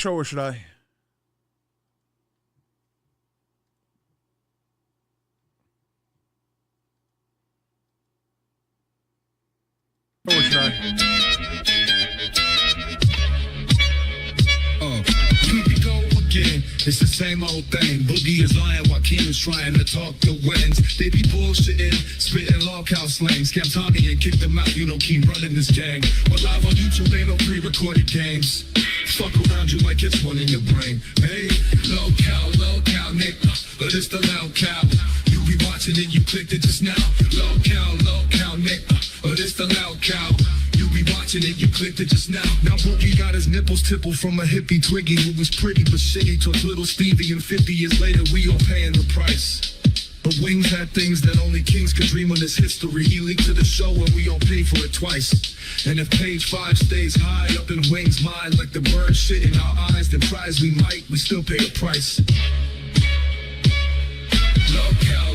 Show or should I? Or should I? Here we go again. It's the same old thing. Boogie is lying while Keem is trying to talk the wins. They be bullshitting, spitting lolcow slang. Scam Tommy and kick them out. You know Keem running this gang. But live on YouTube ain't no pre-recorded games. Fuck around you like it's one in your brain. Hey, low-cow, nigga. But it's the loud cow. You be watching it, you clicked it just now. Low-cow, nigga. But it's the loud cow. You be watching it, you clicked it just now. Now Boogie got his nipples tippled from a hippie Twiggy who was pretty but shitty towards little Stevie, and 50 years later we all paying the price. But Wings had things that only kings could dream on this history. He leaked to the show and we all paid for it twice. And if page 5 stays high up in Wings' mind like the bird shit in our eyes, then prize we might, we still pay the price. Low cow,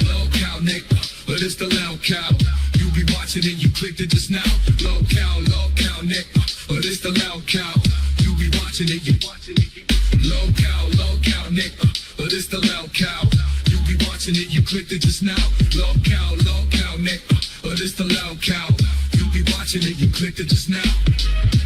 nigga, but it's the loud cow. You be watching it, you clicked it just now. Low cow, nigga, but it's the loud cow. You be watching it, you watching it. Low cow, nigga, but it's the loud cow. You be watching it, you clicked it just now. Low cow, nigga, but it's the loud cow. You be watching it, you clicked it just now.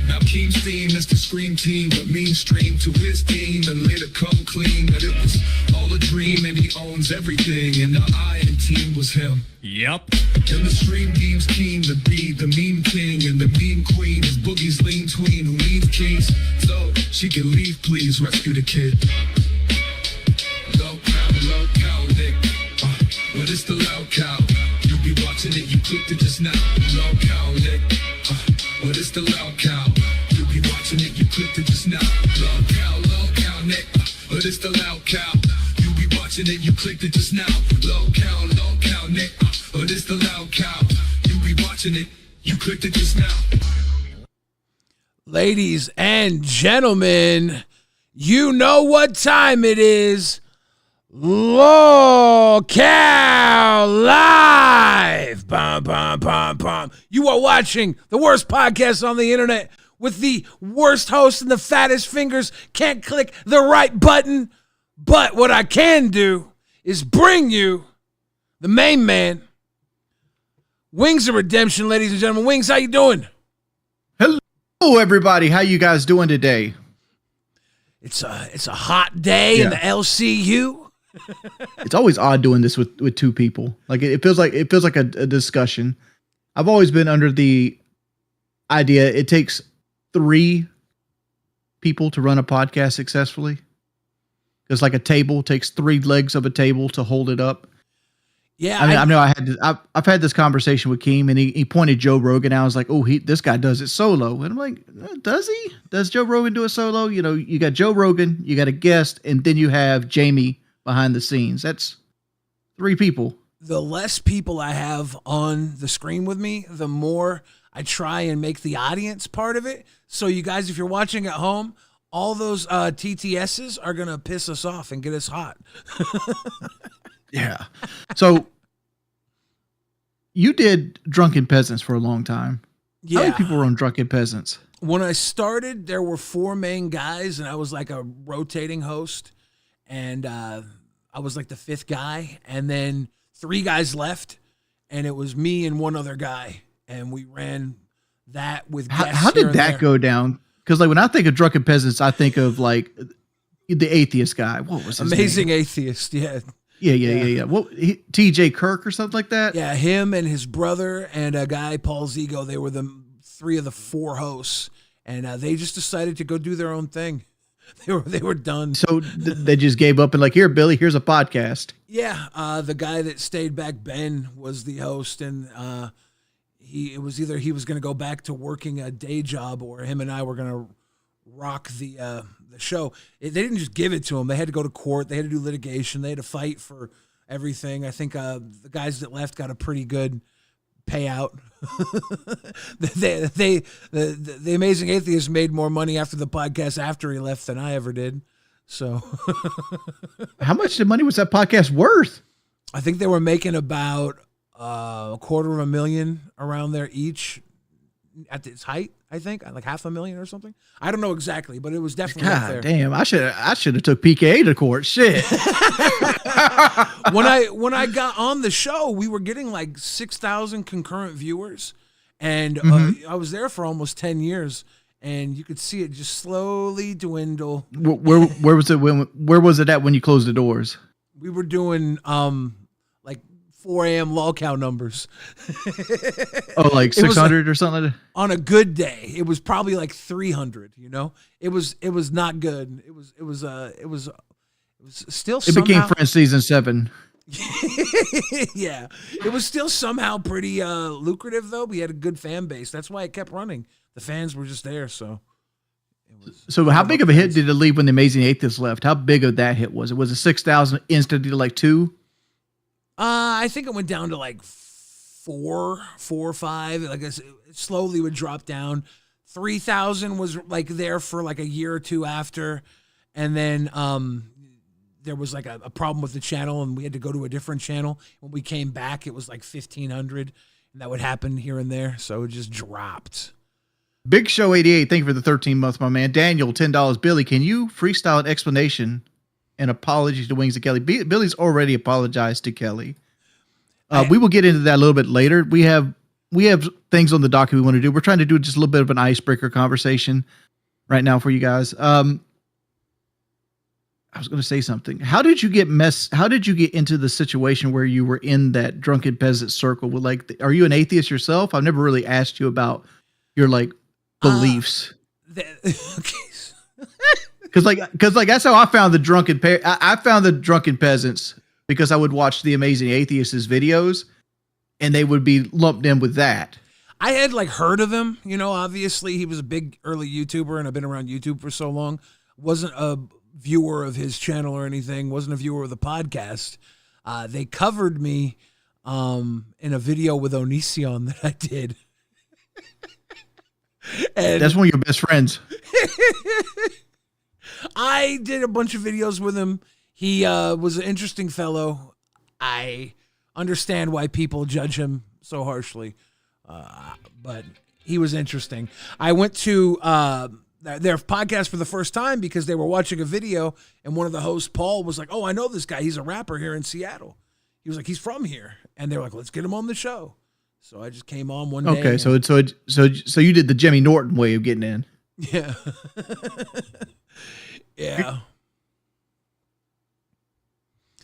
Now Keem's theme is the Scream Team, but mean stream to his team and later come clean that it was all a dream and he owns everything. And the Iron Team was him. Yep. And the Stream Team's keen to be the meme king, and the meme queen is Boogie's lean tween who needs keys. So she can leave, please rescue the kid. Low cow, nigga. But it's the loud cow. You be watching it, you clicked it just now. Low cow, nigga. But it's the loud cow. You be watching it, you clicked it just now. Low cow, nigga. But it's the loud cow. You be watching it, you clicked it just now. Low cow, nigga. But it's the loud cow. You be watching it, you clicked it just now. Ladies and gentlemen, you know what time it is. LolcowUniverse Live. Bum, bum, bum, bum. You are watching the worst podcast on the internet with the worst host and the fattest fingers. Can't click the right button. But what I can do is bring you the main man, Wings of Redemption, ladies and gentlemen. Wings, how you doing? Hello, everybody. How you guys doing today? It's a hot day in the LCU. It's always odd doing this with two people. Like it feels like a discussion. I've always been under the idea it takes 3 people to run a podcast successfully. Because like a table takes 3 legs of a table to hold it up. Yeah, I know I've had this conversation with Keem, and he pointed Joe Rogan out. I was like, oh, this guy does it solo. And I'm like, does he? Does Joe Rogan do it solo? You know, you got Joe Rogan, you got a guest, and then you have Jamie behind the scenes. That's 3 people. The less people I have on the screen with me, the more I try and make the audience part of it. So you guys, if you're watching at home, all those TTSs are going to piss us off and get us hot. Yeah. So you did Drunken Peasants for a long time. Yeah. How many people were on Drunken Peasants? When I started, there were 4 main guys, and I was like a rotating host. And I was like the 5th guy. And then 3 guys left, and it was me and 1 other guy. And we ran that with guests. How did that go down? Because like when I think of Drunken Peasants, I think of like the atheist guy. What was his Amazing name? Atheist, yeah. Yeah. What, TJ Kirk or something like that? Yeah, him and his brother and a guy, Paul Zigo, they were the 3 of the 4 hosts. And they just decided to go do their own thing. They were done. So they just gave up and like, here, Billy, here's a podcast. Yeah, the guy that stayed back, Ben, was the host, and it was either he was going to go back to working a day job, or him and I were going to rock the show. They didn't just give it to him; they had to go to court. They had to do litigation. They had to fight for everything. I think the guys that left got a pretty good payout. The Amazing Atheist made more money after the podcast after he left than I ever did. So, how much money was that podcast worth? I think they were making about $250,000 around there each. at its height, I think, like 500,000 or something. I don't know exactly, but it was definitely up there. God damn, I should have took PKA to court. Shit. When I got on the show, we were getting like 6,000 concurrent viewers, and I was there for almost 10 years, and you could see it just slowly dwindle. Where was it where was it at when you closed the doors? We were doing like 4 a.m. LolCow numbers. Oh, like 600 or something like that? On a good day, it was probably like 300, you know? It was not good. It was still somehow, it became Friends season 7. yeah. It was still somehow pretty lucrative though. We had a good fan base. That's why it kept running. The fans were just there, so So how big of a hit did it leave when the Amazing Atheist left? How big of that hit was it? Was it 6,000 instantly to like 2? I think it went down to like 4 or 5. Like it slowly would drop down. 3,000 was like there for like a year or two after, and then there was like a problem with the channel, and we had to go to a different channel. When we came back, it was like 1,500, and that would happen here and there. So it just dropped. Big Show 88, thank you for the 13 months, my man. Daniel, $10. Billy, can you freestyle an explanation and apology to Wings and Kelly? Billy's already apologized to Kelly. We will get into that a little bit later. We have things on the docket we want to do. We're trying to do just a little bit of an icebreaker conversation right now for you guys. I was going to say something. How did you get into the situation where you were in that drunken peasant circle with like, are you an atheist yourself? I've never really asked you about your like beliefs. Cause that's how I found the drunken I found the drunken peasants because I would watch the Amazing Atheists' videos and they would be lumped in with that. I had like heard of him, you know, obviously he was a big early YouTuber and I've been around YouTube for so long. Wasn't a viewer of his channel or anything. Wasn't a viewer of the podcast. They covered me in a video with Onision that I did. And that's one of your best friends. I did a bunch of videos with him. He was an interesting fellow. I understand why people judge him so harshly, but he was interesting. I went to their podcast for the first time because they were watching a video, and one of the hosts, Paul, was like, "Oh, I know this guy. He's a rapper here in Seattle." He was like, "He's from here," and they were like, "Let's get him on the show." So I just came on one day. Okay, so you did the Jimmy Norton way of getting in. Yeah. Yeah.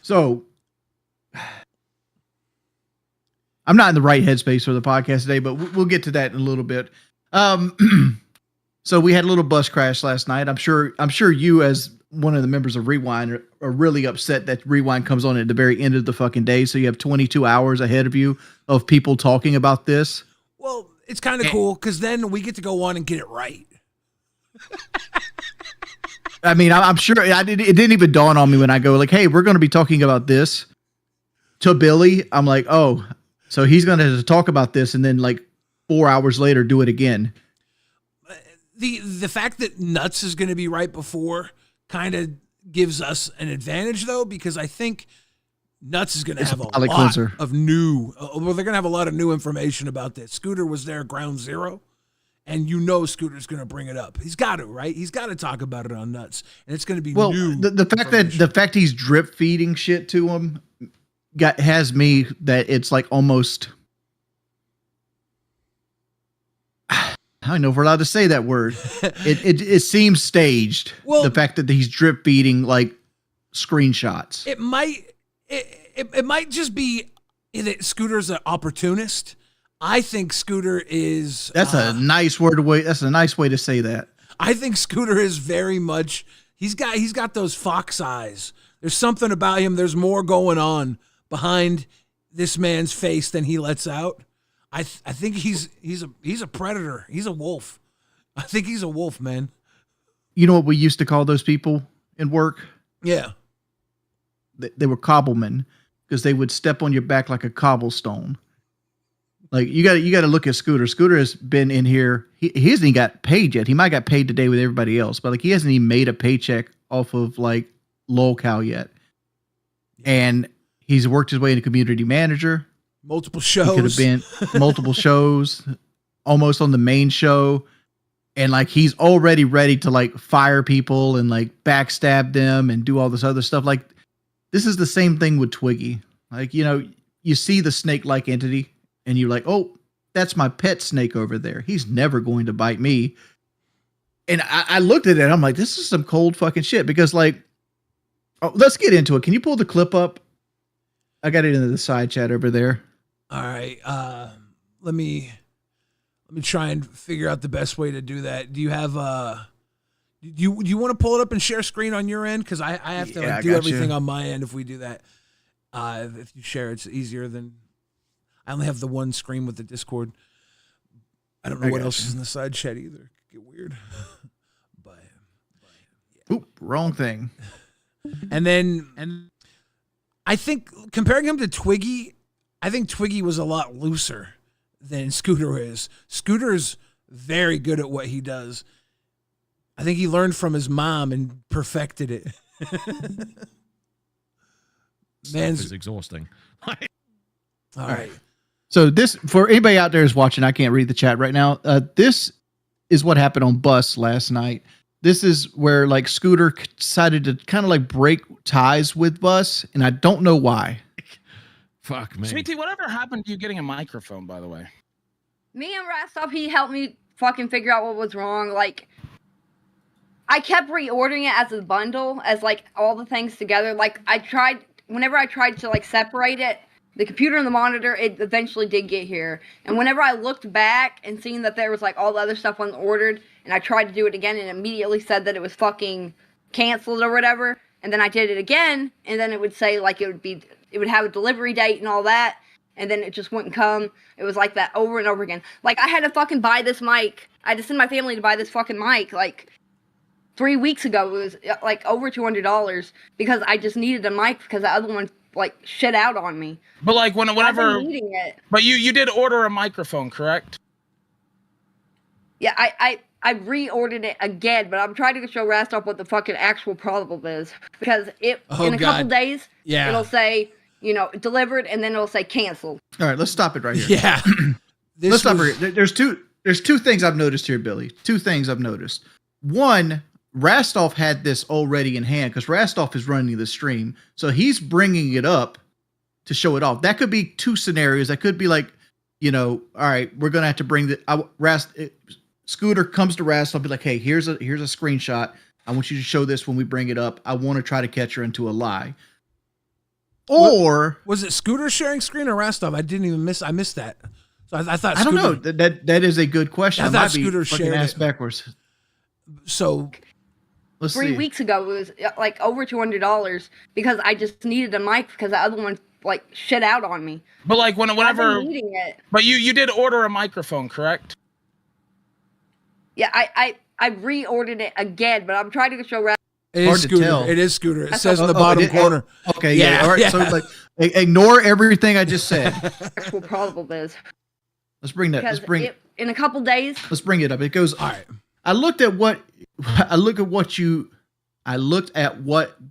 So I'm not in the right headspace for the podcast today, but we'll get to that in a little bit. So we had a little bus crash last night. I'm sure you, as one of the members of Rewind, are really upset that Rewind comes on at the very end of the fucking day. So you have 22 hours ahead of you of people talking about this. Well, it's kind of cool because then we get to go on and get it right. I mean, I'm sure it didn't even dawn on me when I go like, "Hey, we're going to be talking about this." To Billy, I'm like, "Oh, so he's going to talk about this," and then like 4 hours later, do it again. The fact that Nuts is going to be right before kind of gives us an advantage, though, because I think Nuts is going to have a lot of new. Well, they're going to have a lot of new information about this. Scooter was there, ground zero. And you know Scooter's going to bring it up. He's got to, right? He's got to talk about it on Nuts, and it's going to be new. The fact he's drip feeding shit to him has me that it's like almost. I don't know if we're allowed to say that word. It seems staged. Well, the fact that he's drip feeding like screenshots. It might just be that Scooter's an opportunist. I think Scooter is. That's a nice word way. That's a nice way to say that. I think Scooter is very much. He's got those fox eyes. There's something about him. There's more going on behind this man's face than he lets out. I think he's a predator. He's a wolf. I think he's a wolf, man. You know what we used to call those people in work? Yeah. They were cobblemen because they would step on your back like a cobblestone. Like you got to look at Scooter. Scooter has been in here. He hasn't even got paid yet. He might got paid today with everybody else, but like he hasn't even made a paycheck off of like LolCow yet. And he's worked his way into community manager. Multiple shows. He could have been multiple shows. almost on the main show, and like he's already ready to like fire people and like backstab them and do all this other stuff. Like this is the same thing with Twiggy. Like, you know, you see the snake-like entity and you're like, oh, that's my pet snake over there. He's never going to bite me. And I looked at it and I'm like, this is some cold fucking shit, because like, oh, let's get into it. Can you pull the clip up? I got it into the side chat over there. All right. Let me try and figure out the best way to do that. Do you have do you want to pull it up and share screen on your end? Because I have to do everything on my end if we do that. If you share, it's easier than I only have the one screen with the Discord. I don't know what else is in the side chat either. It could get weird. but yeah. Oop, wrong thing. And I think comparing him to Twiggy, I think Twiggy was a lot looser than Scooter is. Scooter's very good at what he does. I think he learned from his mom and perfected it. Man's exhausting. All right. So this, for anybody out there who's watching, I can't read the chat right now. This is what happened on Bus last night. This is where like Scooter decided to kind of like break ties with Bus, and I don't know why. Fuck me. Sweetie, whatever happened to you getting a microphone, by the way? Me and Rastov, he helped me fucking figure out what was wrong. Like, I kept reordering it as a bundle, as like all the things together. Like, whenever I tried to like separate it, the computer and the monitor, it eventually did get here. And whenever I looked back and seen that there was like all the other stuff unordered, and I tried to do it again and immediately said that it was fucking canceled or whatever. And then I did it again, and then it would say like it would have a delivery date and all that, and then it just wouldn't come. It was like that over and over again. Like, I had to fucking buy this mic. I had to send my family to buy this fucking mic like 3 weeks ago. It was like over $200 because I just needed a mic because the other one like shit out on me. But like whenever, I've been needing it. But you did order a microphone, correct? Yeah, I reordered it again, but I'm trying to show Rastov what the fucking actual problem is, because in a couple days, it'll say, you know, delivered, and then it'll say canceled. All right, let's stop it right here. Yeah. Let's stop it. There's two things I've noticed here, Billy. Two things I've noticed. One, Rastov had this already in hand because Rastov is running the stream, so he's bringing it up to show it off. That could be two scenarios. That could be like, you know, all right, we're gonna have to bring the Scooter comes to Rastov, be like, hey, here's a screenshot. I want you to show this when we bring it up. I want to try to catch her into a lie. Or was it Scooter sharing screen or Rastov? I missed that. So I thought I don't know. That is a good question. I thought Scooter shared it backwards. So let's see. 3 weeks ago, it was like over $200 because I just needed a mic because the other one like shit out on me. But like whenever, I've been needing it. But you did order a microphone, correct? Yeah, I reordered it again, but I'm trying to show Rastov. It is Scooter. It is Scooter. It says in the bottom corner. Okay, yeah. All right. Yeah. So like, ignore everything I just said. Actual problem is. Let's bring that. Let's bring it in a couple days. Let's bring it up. It goes. All right. I looked at what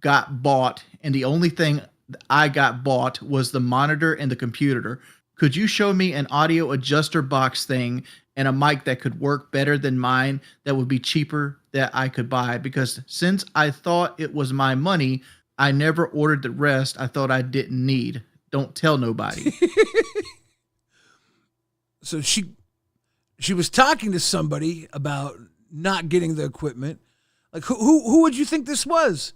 got bought, and the only thing I got bought was the monitor and the computer. Could you show me an audio adjuster box thing and a mic that could work better than mine that would be cheaper that I could buy? Because since I thought it was my money, I never ordered the rest I thought I didn't need. Don't tell nobody. So she was talking to somebody about not getting the equipment. Like who would you think this was?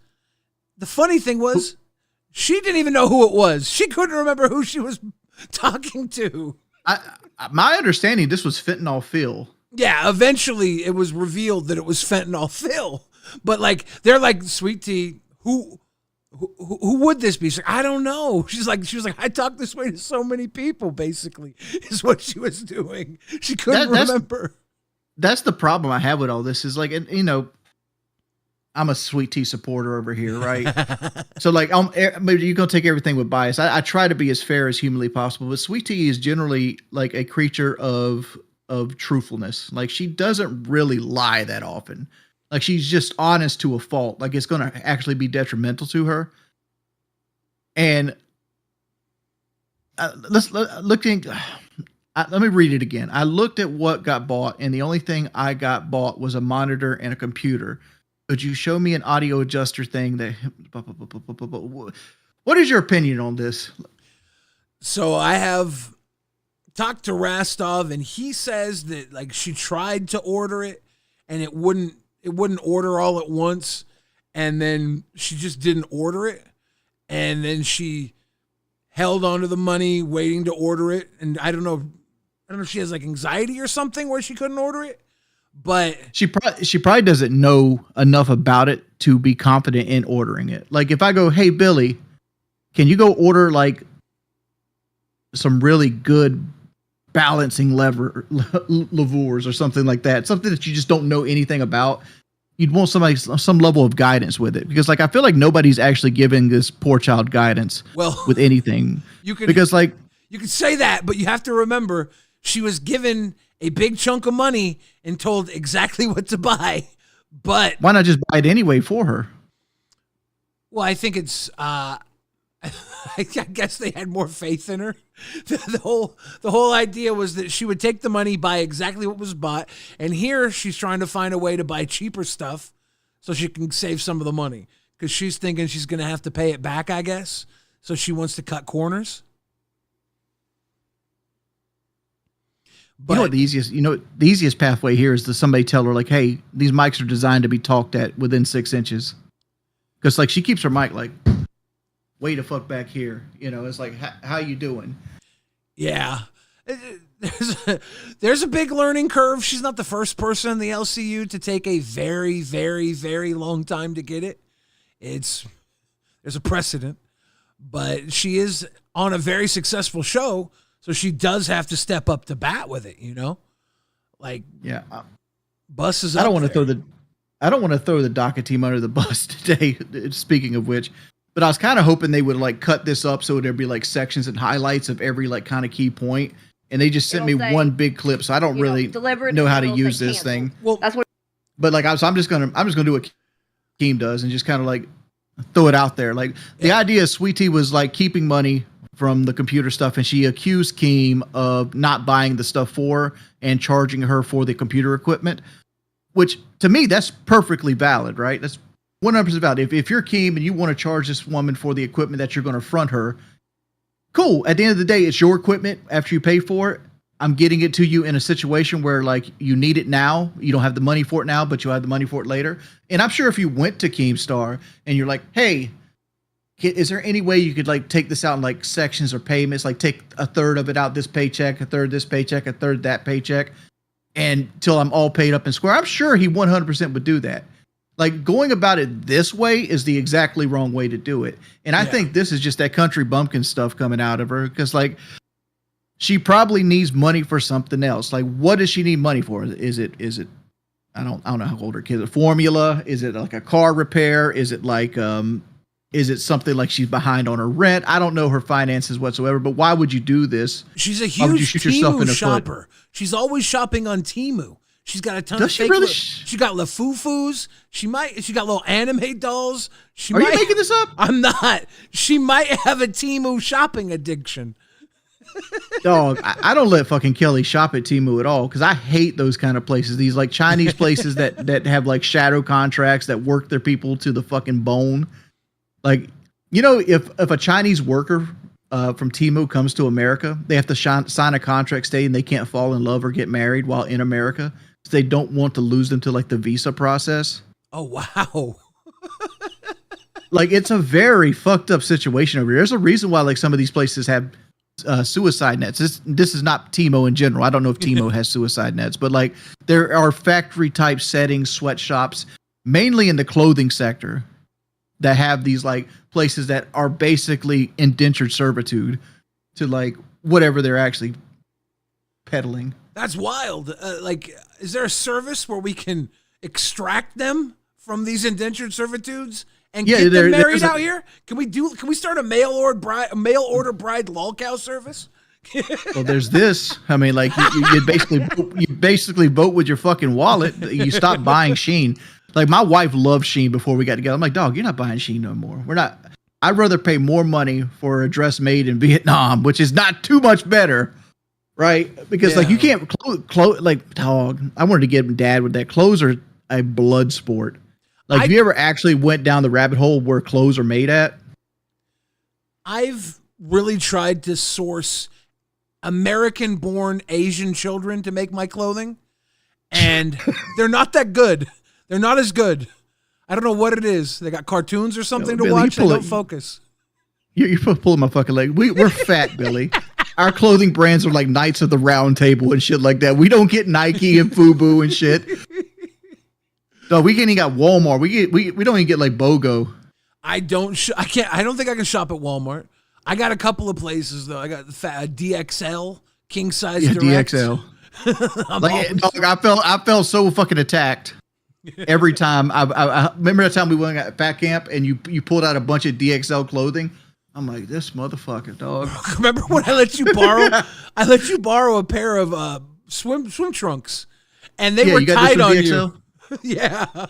The funny thing was she didn't even know who it was. She couldn't remember who she was talking to. My understanding, this was Fentanyl Phil. Yeah, eventually it was revealed that it was Fentanyl Phil. But like they're like, Sweet Tea, who would this be? She's like, I don't know. She was like, I talk this way to so many people, basically, is what she was doing. She couldn't remember. That's the problem I have with all this is like, you know, I'm a Sweet Tea supporter over here, right? So like, maybe you're going to take everything with bias. I try to be as fair as humanly possible, but Sweet Tea is generally like a creature of truthfulness. Like she doesn't really lie that often. Like she's just honest to a fault. Like it's going to actually be detrimental to her. And I let me read it again. I looked at what got bought, and the only thing I got bought was a monitor and a computer. Could you show me an audio adjuster thing that? What is your opinion on this? So I have talked to Rastov, and he says that like she tried to order it, and it wouldn't order all at once, and then she just didn't order it, and then she held onto the money waiting to order it, and I don't know if she has like anxiety or something where she couldn't order it, but she probably doesn't know enough about it to be confident in ordering it. Like if I go, hey Billy, can you go order like some really good balancing levers or something like that, something that you just don't know anything about, you'd want some level of guidance with it, because like I feel like nobody's actually giving this poor child guidance with anything. You can say that, but you have to remember she was given a big chunk of money and told exactly what to buy. But why not just buy it anyway for her? Well, I think it's I guess they had more faith in her. The whole idea was that she would take the money, buy exactly what was bought, and here she's trying to find a way to buy cheaper stuff so she can save some of the money, because she's thinking she's going to have to pay it back, I guess. So she wants to cut corners. But, the easiest pathway here is to somebody tell her like, hey, these mics are designed to be talked at within 6 inches. Because like she keeps her mic like way the fuck back here. It's like, how you doing? Yeah. There's a big learning curve. She's not the first person in the LCU to take a very, very, very long time to get it. There's a precedent, but she is on a very successful show, so she does have to step up to bat with it, Like, yeah, bus is. I don't want to throw the DACA team under the bus today. Speaking of which, but I was kind of hoping they would like cut this up so there'd be like sections and highlights of every like kind of key point, and they just sent me one big clip, so I don't really know how to use this thing. Well, that's what. But like, I'm just gonna do what Keem does and just kind of like throw it out there. Like the idea is Sweet Tea was like keeping money from the computer stuff, and she accused Keem of not buying the stuff for her and charging her for the computer equipment, which to me that's perfectly valid, right? That's 100% valid. If you're Keem and you want to charge this woman for the equipment that you're going to front her, cool. At the end of the day, it's your equipment. After you pay for it, I'm getting it to you in a situation where like you need it now. You don't have the money for it now, but you'll have the money for it later. And I'm sure if you went to KEEMSTAR and you're like, hey, is there any way you could like take this out in like sections or payments, like take a third of it out this paycheck, a third this paycheck, a third that paycheck, and till I'm all paid up and square? I'm sure he 100% would do that. Like going about it this way is the exactly wrong way to do it. And I think this is just that country bumpkin stuff coming out of her, because like she probably needs money for something else. Like what does she need money for? Is it I don't know how old her kids are. Formula? Is it like a car repair? Is it like is it something like she's behind on her rent? I don't know her finances whatsoever, but why would you do this? She's a huge Temu shopper. She's always shopping on Temu. She's got a ton of fake. She got Lafufus. She got little anime dolls. Are you making this up? I'm not. She might have a Temu shopping addiction. Dog, I don't let fucking Kelly shop at Temu at all, because I hate those kind of places. These like Chinese places that have like shadow contracts that work their people to the fucking bone. Like, if a Chinese worker from Temu comes to America, they have to sign a contract stating they can't fall in love or get married while in America. They don't want to lose them to like the visa process. Oh, wow. Like it's a very fucked up situation over here. There's a reason why like some of these places have suicide nets. This is not Temu in general. I don't know if Temu has suicide nets, but like there are factory type settings, sweatshops, mainly in the clothing sector, that have these like places that are basically indentured servitude to like whatever they're actually peddling. That's wild. Like, is there a service where we can extract them from these indentured servitudes and get them married out here? Can we start a mail order bride lolcow service? Well, there's this. I mean, like you basically vote with your fucking wallet. You stop buying Shein. Like my wife loved Shein before we got together. I'm like, dog, you're not buying Shein no more. We're not. I'd rather pay more money for a dress made in Vietnam, which is not too much better, right? Because like you can't like dog. I wanted to get him dad with that. Clothes are a blood sport. Like, have you ever actually went down the rabbit hole where clothes are made at? I've really tried to source American-born Asian children to make my clothing, and they're not that good. They're not as good. I don't know what it is. They got cartoons or something to Billy, watch. They don't focus. You're pulling my fucking leg. We're fat, Billy. Our clothing brands are like Knights of the Round Table and shit like that. We don't get Nike and FUBU and shit. No, we can't even got Walmart. We don't even get like BOGO. I don't think I can shop at Walmart. I got a couple of places though. I got DXL, king size direct. DXL. I felt so fucking attacked every time. I remember that time we went at Fat Camp and you pulled out a bunch of DXL clothing. I'm like, this motherfucker, dog. Remember when I let you borrow? I let you borrow a pair of swim trunks, and they were tied on DXL? You. Yeah.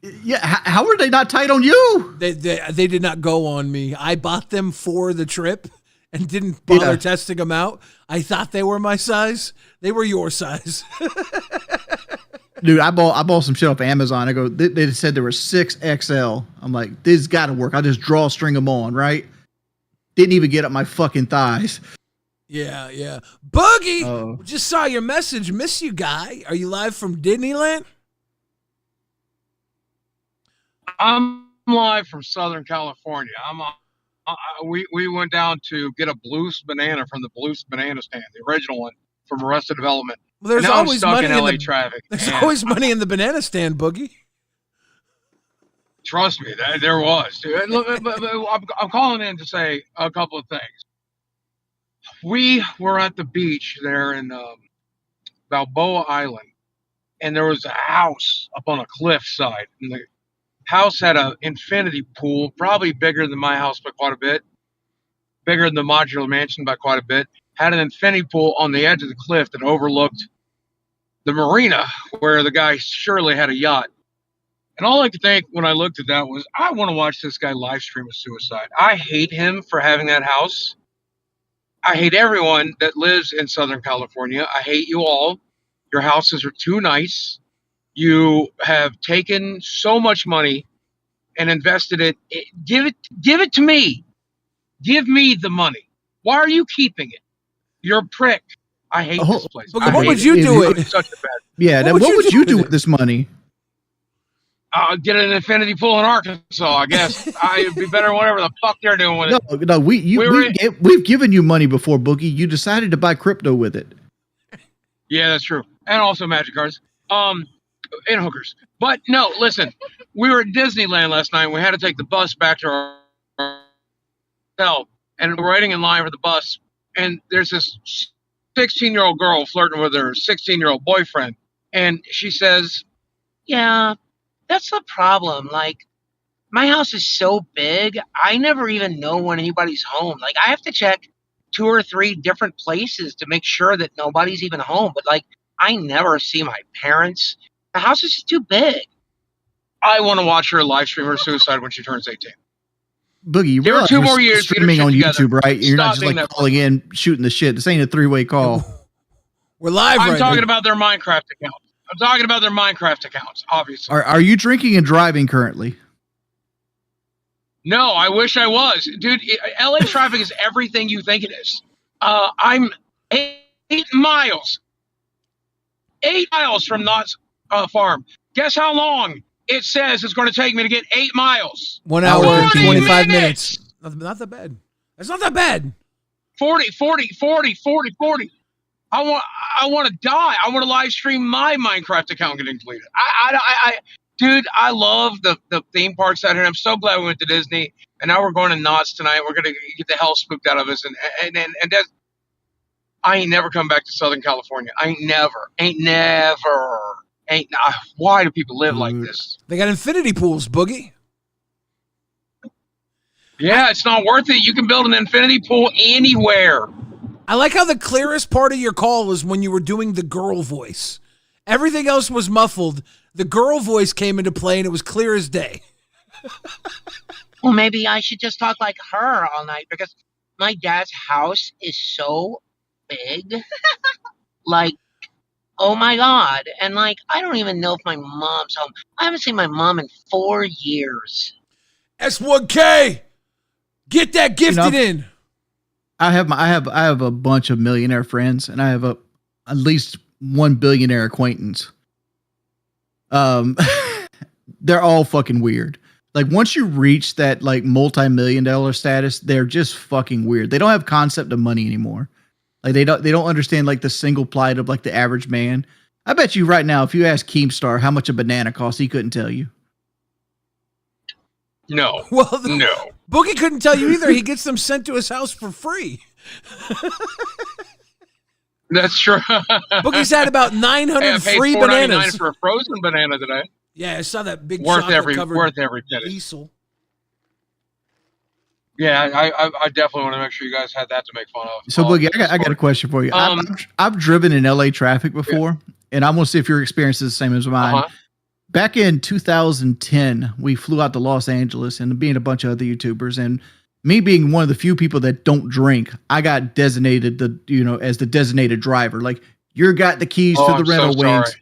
Yeah, how were they not tight on you? They did not go on me. I bought them for the trip and didn't bother testing them out. I thought they were my size. They were your size. Dude, I bought some shit off Amazon. I go, they said there were 6XL. I'm like, this got to work. I'll just string them on, right? Didn't even get up my fucking thighs. Yeah. Boogie, just saw your message. Miss you, guy. Are you live from Disneyland? I'm live from Southern California. We went down to get a Blues banana from the Blues banana stand, the original one from Arrested Development. Well, there's always money in LA traffic. There's always money in the banana stand, Boogie. Trust me, there was. Dude. I'm calling in to say a couple of things. We were at the beach there in Balboa Island, and there was a house up on a cliff side, and the house had an infinity pool, probably bigger than my house by quite a bit, bigger than the modular mansion by quite a bit, had an infinity pool on the edge of the cliff that overlooked the marina where the guy surely had a yacht. And all I could think when I looked at that was, I want to watch this guy live stream a suicide. I hate him for having that house. I hate everyone that lives in Southern California. I hate you all. Your houses are too nice. You have taken so much money and invested it. Give it to me. Give me the money. Why are you keeping it? You're a prick. I hate this place. What would you do with it? What would you do with this money? Get an infinity pool in Arkansas, I guess. It'd be better than whatever the fuck they're doing with it. No, we've given you money before, Boogie. You decided to buy crypto with it. Yeah, that's true. And also magic cards. And hookers. But no, listen. We were at Disneyland last night. We had to take the bus back to our hotel. And we're waiting in line for the bus. And there's this 16-year-old girl flirting with her 16-year-old boyfriend. And she says, yeah, that's the problem. Like, my house is so big, I never even know when anybody's home. Like, I have to check 2 or 3 different places to make sure that nobody's even home. But, like, I never see my parents. The house is just too big. I want to watch her live stream her suicide when she turns 18. Boogie, you realize 2 more years streaming on YouTube, right? You're Stop not just like that calling in, shooting the shit. This ain't a 3-way call. We're live. I'm talking about their Minecraft accounts, obviously. Are you drinking and driving currently? No, I wish I was. Dude, LA traffic is everything you think it is. I'm 8 miles. 8 miles from Knott's Farm. Guess how long it says it's going to take me to get 8 miles? 1 hour and 25 minutes. Not that bad. That's not that bad. 40. I want to die. I want to live stream my Minecraft account getting deleted. Dude, I love the theme parks out here. I'm so glad we went to Disney, and now we're going to Knott's tonight. We're gonna get the hell spooked out of us, and that's, I ain't never come back to Southern California. Why do people live like this? They got infinity pools, Boogie. Yeah, it's not worth it. You can build an infinity pool anywhere. I like how the clearest part of your call was when you were doing the girl voice. Everything else was muffled. The girl voice came into play, and it was clear as day. Well, maybe I should just talk like her all night, because my dad's house is so big. Like, oh my God. And like, I don't even know if my mom's home. I haven't seen my mom in 4 years. S1K, get that gifted in. I have a bunch of millionaire friends, and I have at least one billionaire acquaintance. They're all fucking weird. Like once you reach that like multi-million-dollar status, they're just fucking weird. They don't have concept of money anymore. Like they don't understand like the single plight of like the average man. I bet you right now, if you ask Keemstar how much a banana costs, he couldn't tell you. No. Well, No. Boogie couldn't tell you either. He gets them sent to his house for free. That's true. Boogie's had about 900 Hey, I paid free $4.99 bananas. for a frozen banana today. Yeah, I saw that big Worth every chocolate-covered penny. diesel. Yeah, I definitely want to make sure you guys had that to make fun of. So Boogie, I got a question for you. I've driven in LA traffic before, and I want to see if your experience is the same as mine. Back in 2010, we flew out to Los Angeles, and being a bunch of other YouTubers, and me being one of the few people that don't drink, I got designated as the designated driver. Like you got the keys to the rental wings.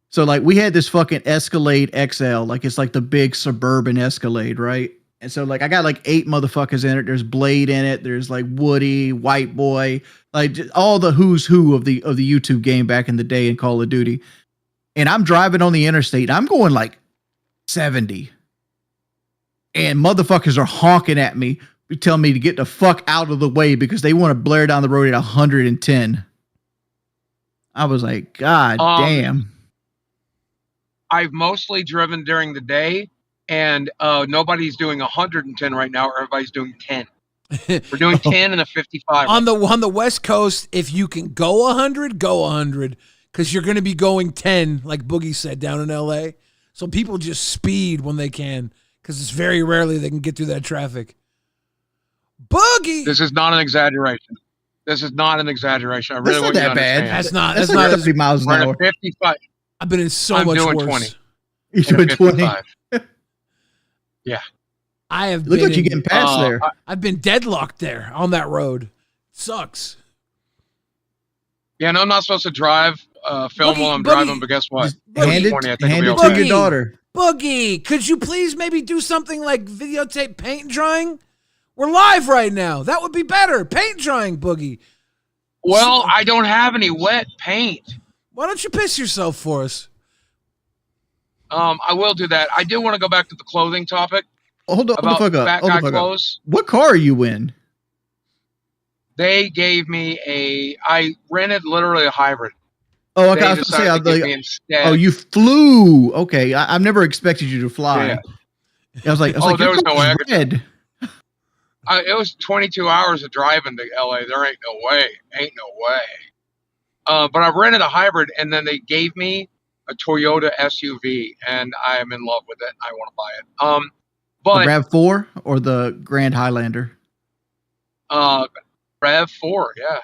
So like we had this fucking Escalade XL, like it's like the big suburban Escalade, right? And so like I got like 8 motherfuckers in it. There's Blade in it. There's like Woody, White Boy, like all the who's who of the YouTube game back in the day in Call of Duty. And I'm driving on the interstate. And I'm going like 70. And motherfuckers are honking at me, telling me to get the fuck out of the way because they want to blare down the road at 110. I was like, God damn. I've mostly driven during the day, and nobody's doing 110 right now. Everybody's doing 10. We're doing 10 and a 55. On the West Coast, if you can go 100, go 100, because you're going to be going 10, like Boogie said, down in LA. So people just speed when they can, because it's very rarely they can get through that traffic. Boogie. This is not an exaggeration. This is not an exaggeration. I really want you to understand. That's not 30 miles an hour. 55. I've been in so much doing worse. 20. You're doing 20. Yeah. I have Look been like you're getting past there. I've been deadlocked there on that road. Sucks. Yeah, no, I'm not supposed to drive film while I'm driving, but guess what? Hand it to your daughter. Boogie, could you please maybe do something like videotape paint drying? We're live right now. That would be better. Paint drying, Boogie. Well, I don't have any wet paint. Why don't you piss yourself for us? I will do that. I do want to go back to the clothing topic. Hold the fuck up. Fat guy clothes. What car are you in? They gave me I rented literally a hybrid. Oh, okay. I was going to say, oh, you flew. Okay. I've never expected you to fly. Yeah. I was like, there was no way I could. Red. It was 22 hours of driving to LA. There ain't no way. Ain't no way. But I rented a hybrid, and then they gave me a Toyota SUV, and I am in love with it. I want to buy it. But the RAV4 or the Grand Highlander? RAV4, yeah.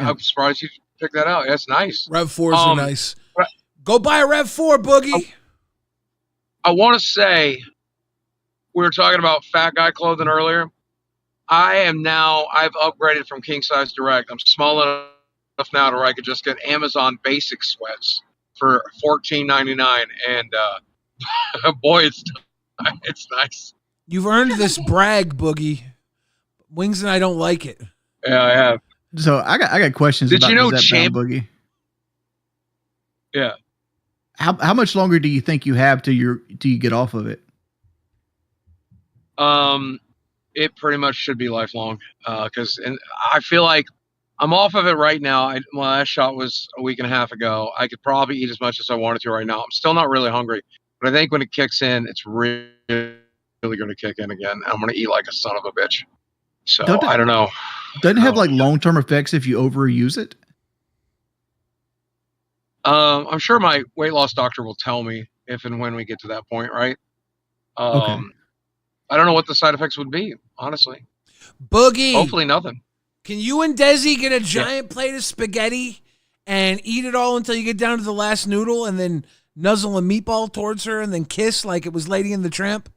I'm surprised you picked that out. That's nice. RAV4s are nice. Go buy a RAV4, Boogie. I want to say, we were talking about fat guy clothing earlier. I've upgraded from King Size Direct. I'm small enough now to where I could just get Amazon basic sweats for $14.99, and boy, it's nice. You've earned this brag, Boogie. Wings and I don't like it. Yeah, I have. So I got questions. Did about you know this Boogie? Yeah. How much longer do you think you have till you get off of it? It pretty much should be lifelong. Because I feel like I'm off of it right now. My last shot was a week and a half ago. I could probably eat as much as I wanted to right now. I'm still not really hungry, but I think when it kicks in, it's really going to kick in again. I'm going to eat like a son of a bitch. So I don't know. Doesn't it have like long-term effects if you overuse it? I'm sure my weight loss doctor will tell me if and when we get to that point, right? Okay. I don't know what the side effects would be, honestly. Boogie. Hopefully nothing. Can you and Desi get a giant plate of spaghetti and eat it all until you get down to the last noodle and then nuzzle a meatball towards her and then kiss like it was Lady and the Tramp?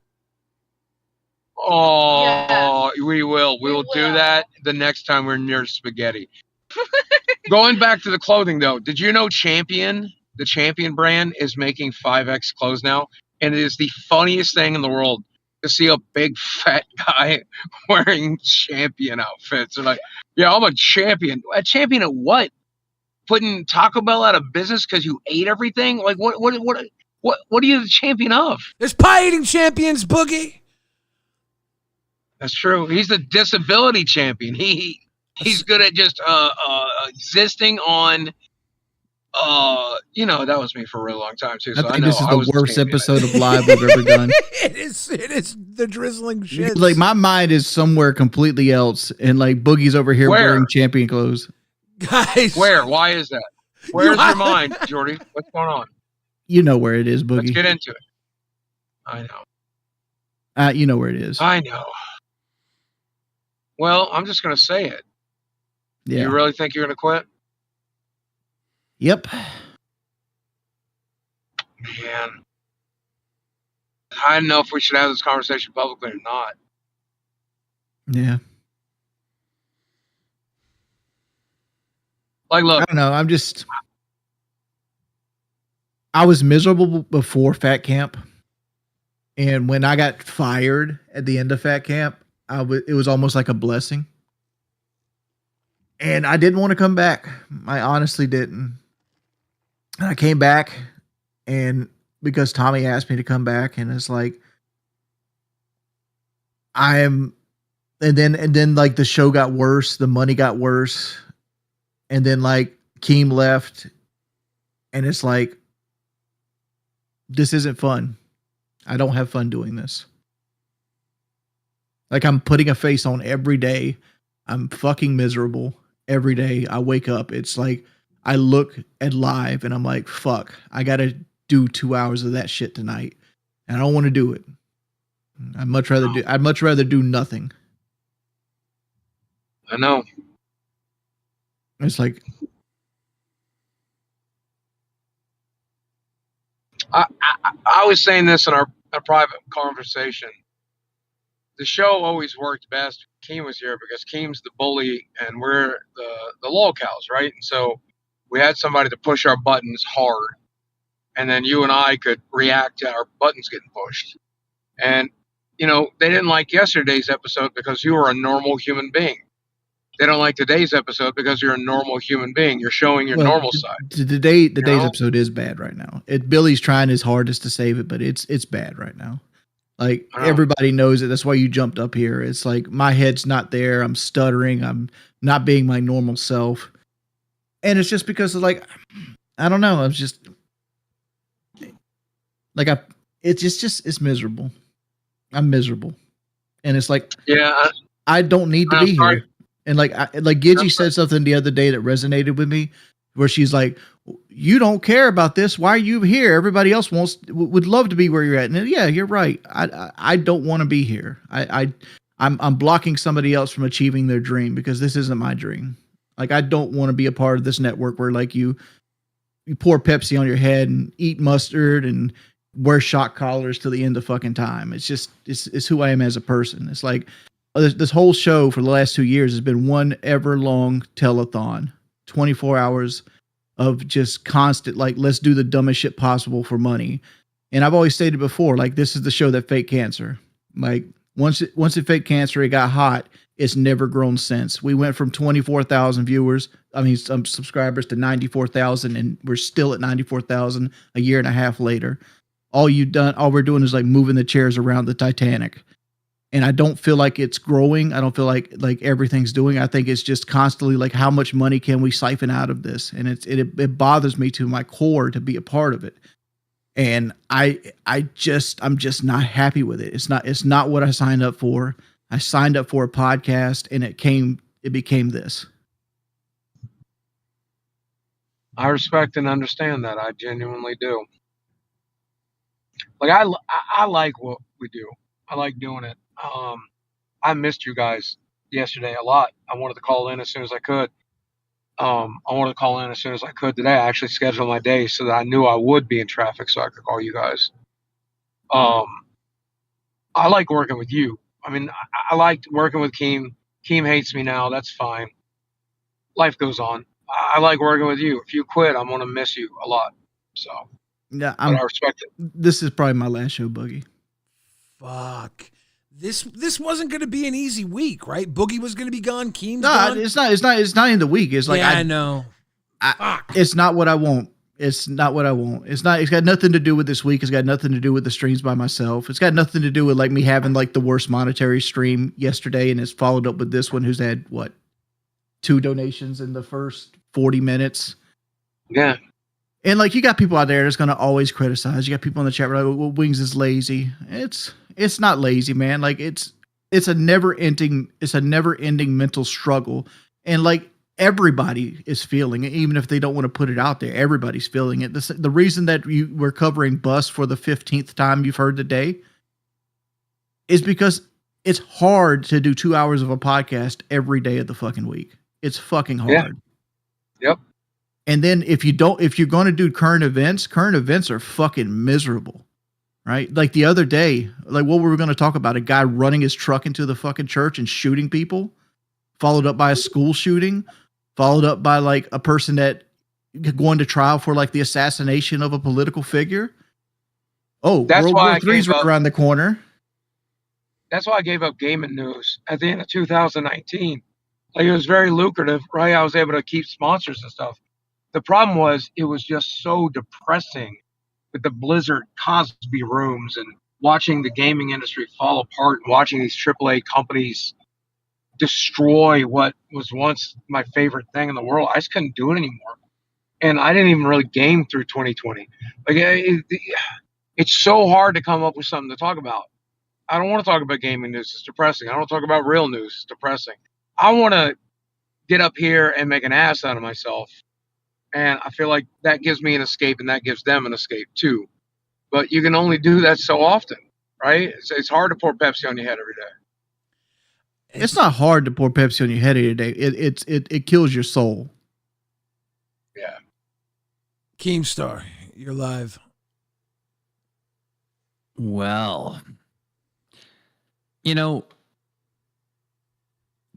Oh, yeah. We will. We will do that the next time we're near spaghetti. Going back to the clothing though, did you know the Champion brand is making 5X clothes now? And it is the funniest thing in the world to see a big fat guy wearing Champion outfits. They're like, yeah, I'm a champion. A champion at what? Putting Taco Bell out of business because you ate everything? Like what are you the champion of? There's pie eating champions, Boogie. That's true. He's the disability champion. He's good at just existing on that was me for a really long time too. So I think this is the worst episode of live we've ever done. It is the drizzling shit. Like my mind is somewhere completely else, and like Boogie's over here wearing champion clothes. Guys, where? Why is that? Where's your mind, Jordy? What's going on? You know where it is, Boogie. Let's get into it. I know. You know where it is. I know. Well, I'm just gonna say it. Yeah. You really think you're gonna quit? Yep. Man, I don't know if we should have this conversation publicly or not. Yeah. Like, look. I don't know. I was miserable before Fat Camp. And when I got fired at the end of Fat Camp, it was almost like a blessing. And I didn't want to come back. I honestly didn't. And I came back, and because Tommy asked me to come back, and it's like, and then like the show got worse, the money got worse, and then like Keem left, and it's like, this isn't fun. I don't have fun doing this. Like I'm putting a face on every day. I'm fucking miserable every day. I wake up. It's like I look at live and I'm like, fuck, I got to do 2 hours of that shit tonight. And I don't want to do it. I'd much rather do nothing. I know. It's like, I was saying this in our private conversation. The show always worked best when Keem was here because Keem's the bully and we're the lolcows, right? And so we had somebody to push our buttons hard, and then you and I could react to our buttons getting pushed. And, they didn't like yesterday's episode because you were a normal human being. They don't like today's episode because you're a normal human being. You're showing your normal side. Today's episode is bad right now. Billy's trying his hardest to save it, but it's bad right now. Like everybody knows it. That's why you jumped up here. It's like my head's not there. I'm stuttering. I'm not being my normal self. And it's just because of like, I don't know. I'm just like, it's miserable. I'm miserable. And it's like, I don't need to be here. And like Gidgey said something the other day that resonated with me, where she's like, "You don't care about this. Why are you here? Everybody else would love to be where you're at." And yeah, you're right. I don't want to be here. I'm blocking somebody else from achieving their dream because this isn't my dream. Like I don't want to be a part of this network where like you pour Pepsi on your head and eat mustard and wear shock collars till the end of fucking time. It's just it's who I am as a person. It's like. This whole show for the last 2 years has been one ever long telethon, 24 hours of just constant, like, let's do the dumbest shit possible for money. And I've always stated before, like, this is the show that faked cancer. Like once it faked cancer, it got hot. It's never grown since. We went from 24,000 subscribers to 94,000, and we're still at 94,000 a year and a half later. All we're doing is like moving the chairs around the Titanic. And I don't feel like it's growing. I don't feel like everything's doing. I think it's just constantly like, how much money can we siphon out of this? And it bothers me to my core to be a part of it. And I'm just not happy with it. It's not what I signed up for. I signed up for a podcast, and it became this. I respect and understand that. I genuinely do. Like I like what we do. I like doing it. I missed you guys yesterday a lot. I wanted to call in as soon as I could. Today. I actually scheduled my day so that I knew I would be in traffic so I could call you guys. I like working with you. I mean, I liked working with Keem. Keem hates me now. That's fine. Life goes on. I like working with you. If you quit, I'm gonna miss you a lot. So, Yeah, but I respect it. this is probably my last show, Boogie. Fuck. This wasn't going to be an easy week, right? Boogie was going to be gone. Keem's No, gone. it's not in the week. It's like, yeah, I know. Fuck. It's not what I want. It's not what I want. It's got nothing to do with this week. It's got nothing to do with the streams by myself. It's got nothing to do with like me having like the worst monetary stream yesterday, and it's followed up with this one who's had what, 2 donations in the first 40 minutes. Yeah. And like, you got people out there that's going to always criticize. You got people in the chat like, well, Wings is lazy. It's not lazy, man. Like it's a never ending mental struggle. And like, everybody is feeling it, even if they don't want to put it out there. Everybody's feeling it. The reason that we're covering bus for the 15th time you've heard today is because it's hard to do 2 hours of a podcast every day of the fucking week. It's fucking hard. Yeah. Yep. And then if you're going to do current events are fucking miserable, right? Like the other day, like what were we going to talk about? A guy running his truck into the fucking church and shooting people, followed up by a school shooting, followed up by like a person that going to trial for like the assassination of a political figure. Oh, That's World why War III's right around the corner. That's why I gave up gaming news at the end of 2019. Like, it was very lucrative, right? I was able to keep sponsors and stuff. The problem was it was just so depressing with the Blizzard Cosby rooms and watching the gaming industry fall apart and watching these AAA companies destroy what was once my favorite thing in the world. I just couldn't do it anymore. And I didn't even really game through 2020. Like, it's so hard to come up with something to talk about. I don't want to talk about gaming news. It's depressing. I don't want to talk about real news. It's depressing. I want to get up here and make an ass out of myself. And I feel like that gives me an escape and that gives them an escape too. But you can only do that so often, right? It's hard to pour Pepsi on your head every day. It's not hard to pour Pepsi on your head every day. It kills your soul. Yeah. Keemstar, you're live. Well, you know,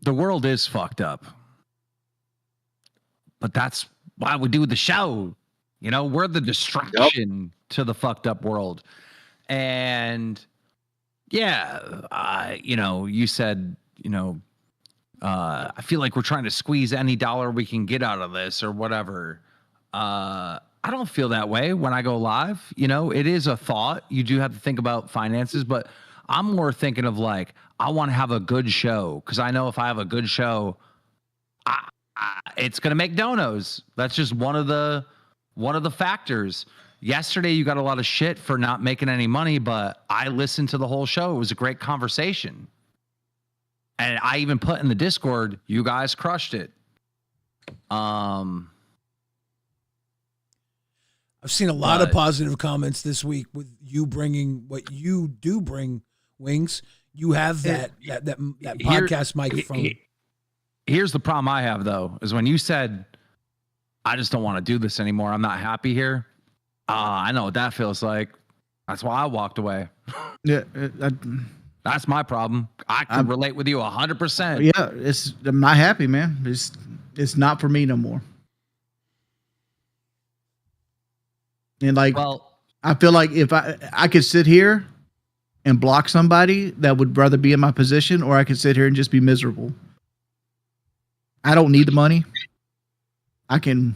the world is fucked up. But that's why we do the show. You know, we're the distraction to the fucked up world. And yeah, you know, you said, you know, I feel like we're trying to squeeze any dollar we can get out of this or whatever. I don't feel that way when I go live. You know, it is a thought. You do have to think about finances, but I'm more thinking of like, I want to have a good show because I know if I have a good show, it's going to make donos. That's just one of the factors. Yesterday, you got a lot of shit for not making any money, but I listened to the whole show. It was a great conversation. And I even put in the Discord, you guys crushed it. I've seen a lot of positive comments this week with you bringing what you do bring, Wings. You have that podcast microphone. Here's the problem I have, though, is when you said, I just don't want to do this anymore. I'm not happy here. I know what that feels like. That's why I walked away. Yeah. That's my problem. I can relate with you 100%. Yeah, I'm not happy, man. It's not for me no more. And like, I feel like if I could sit here and block somebody that would rather be in my position, or I could sit here and just be miserable. I don't need the money. I do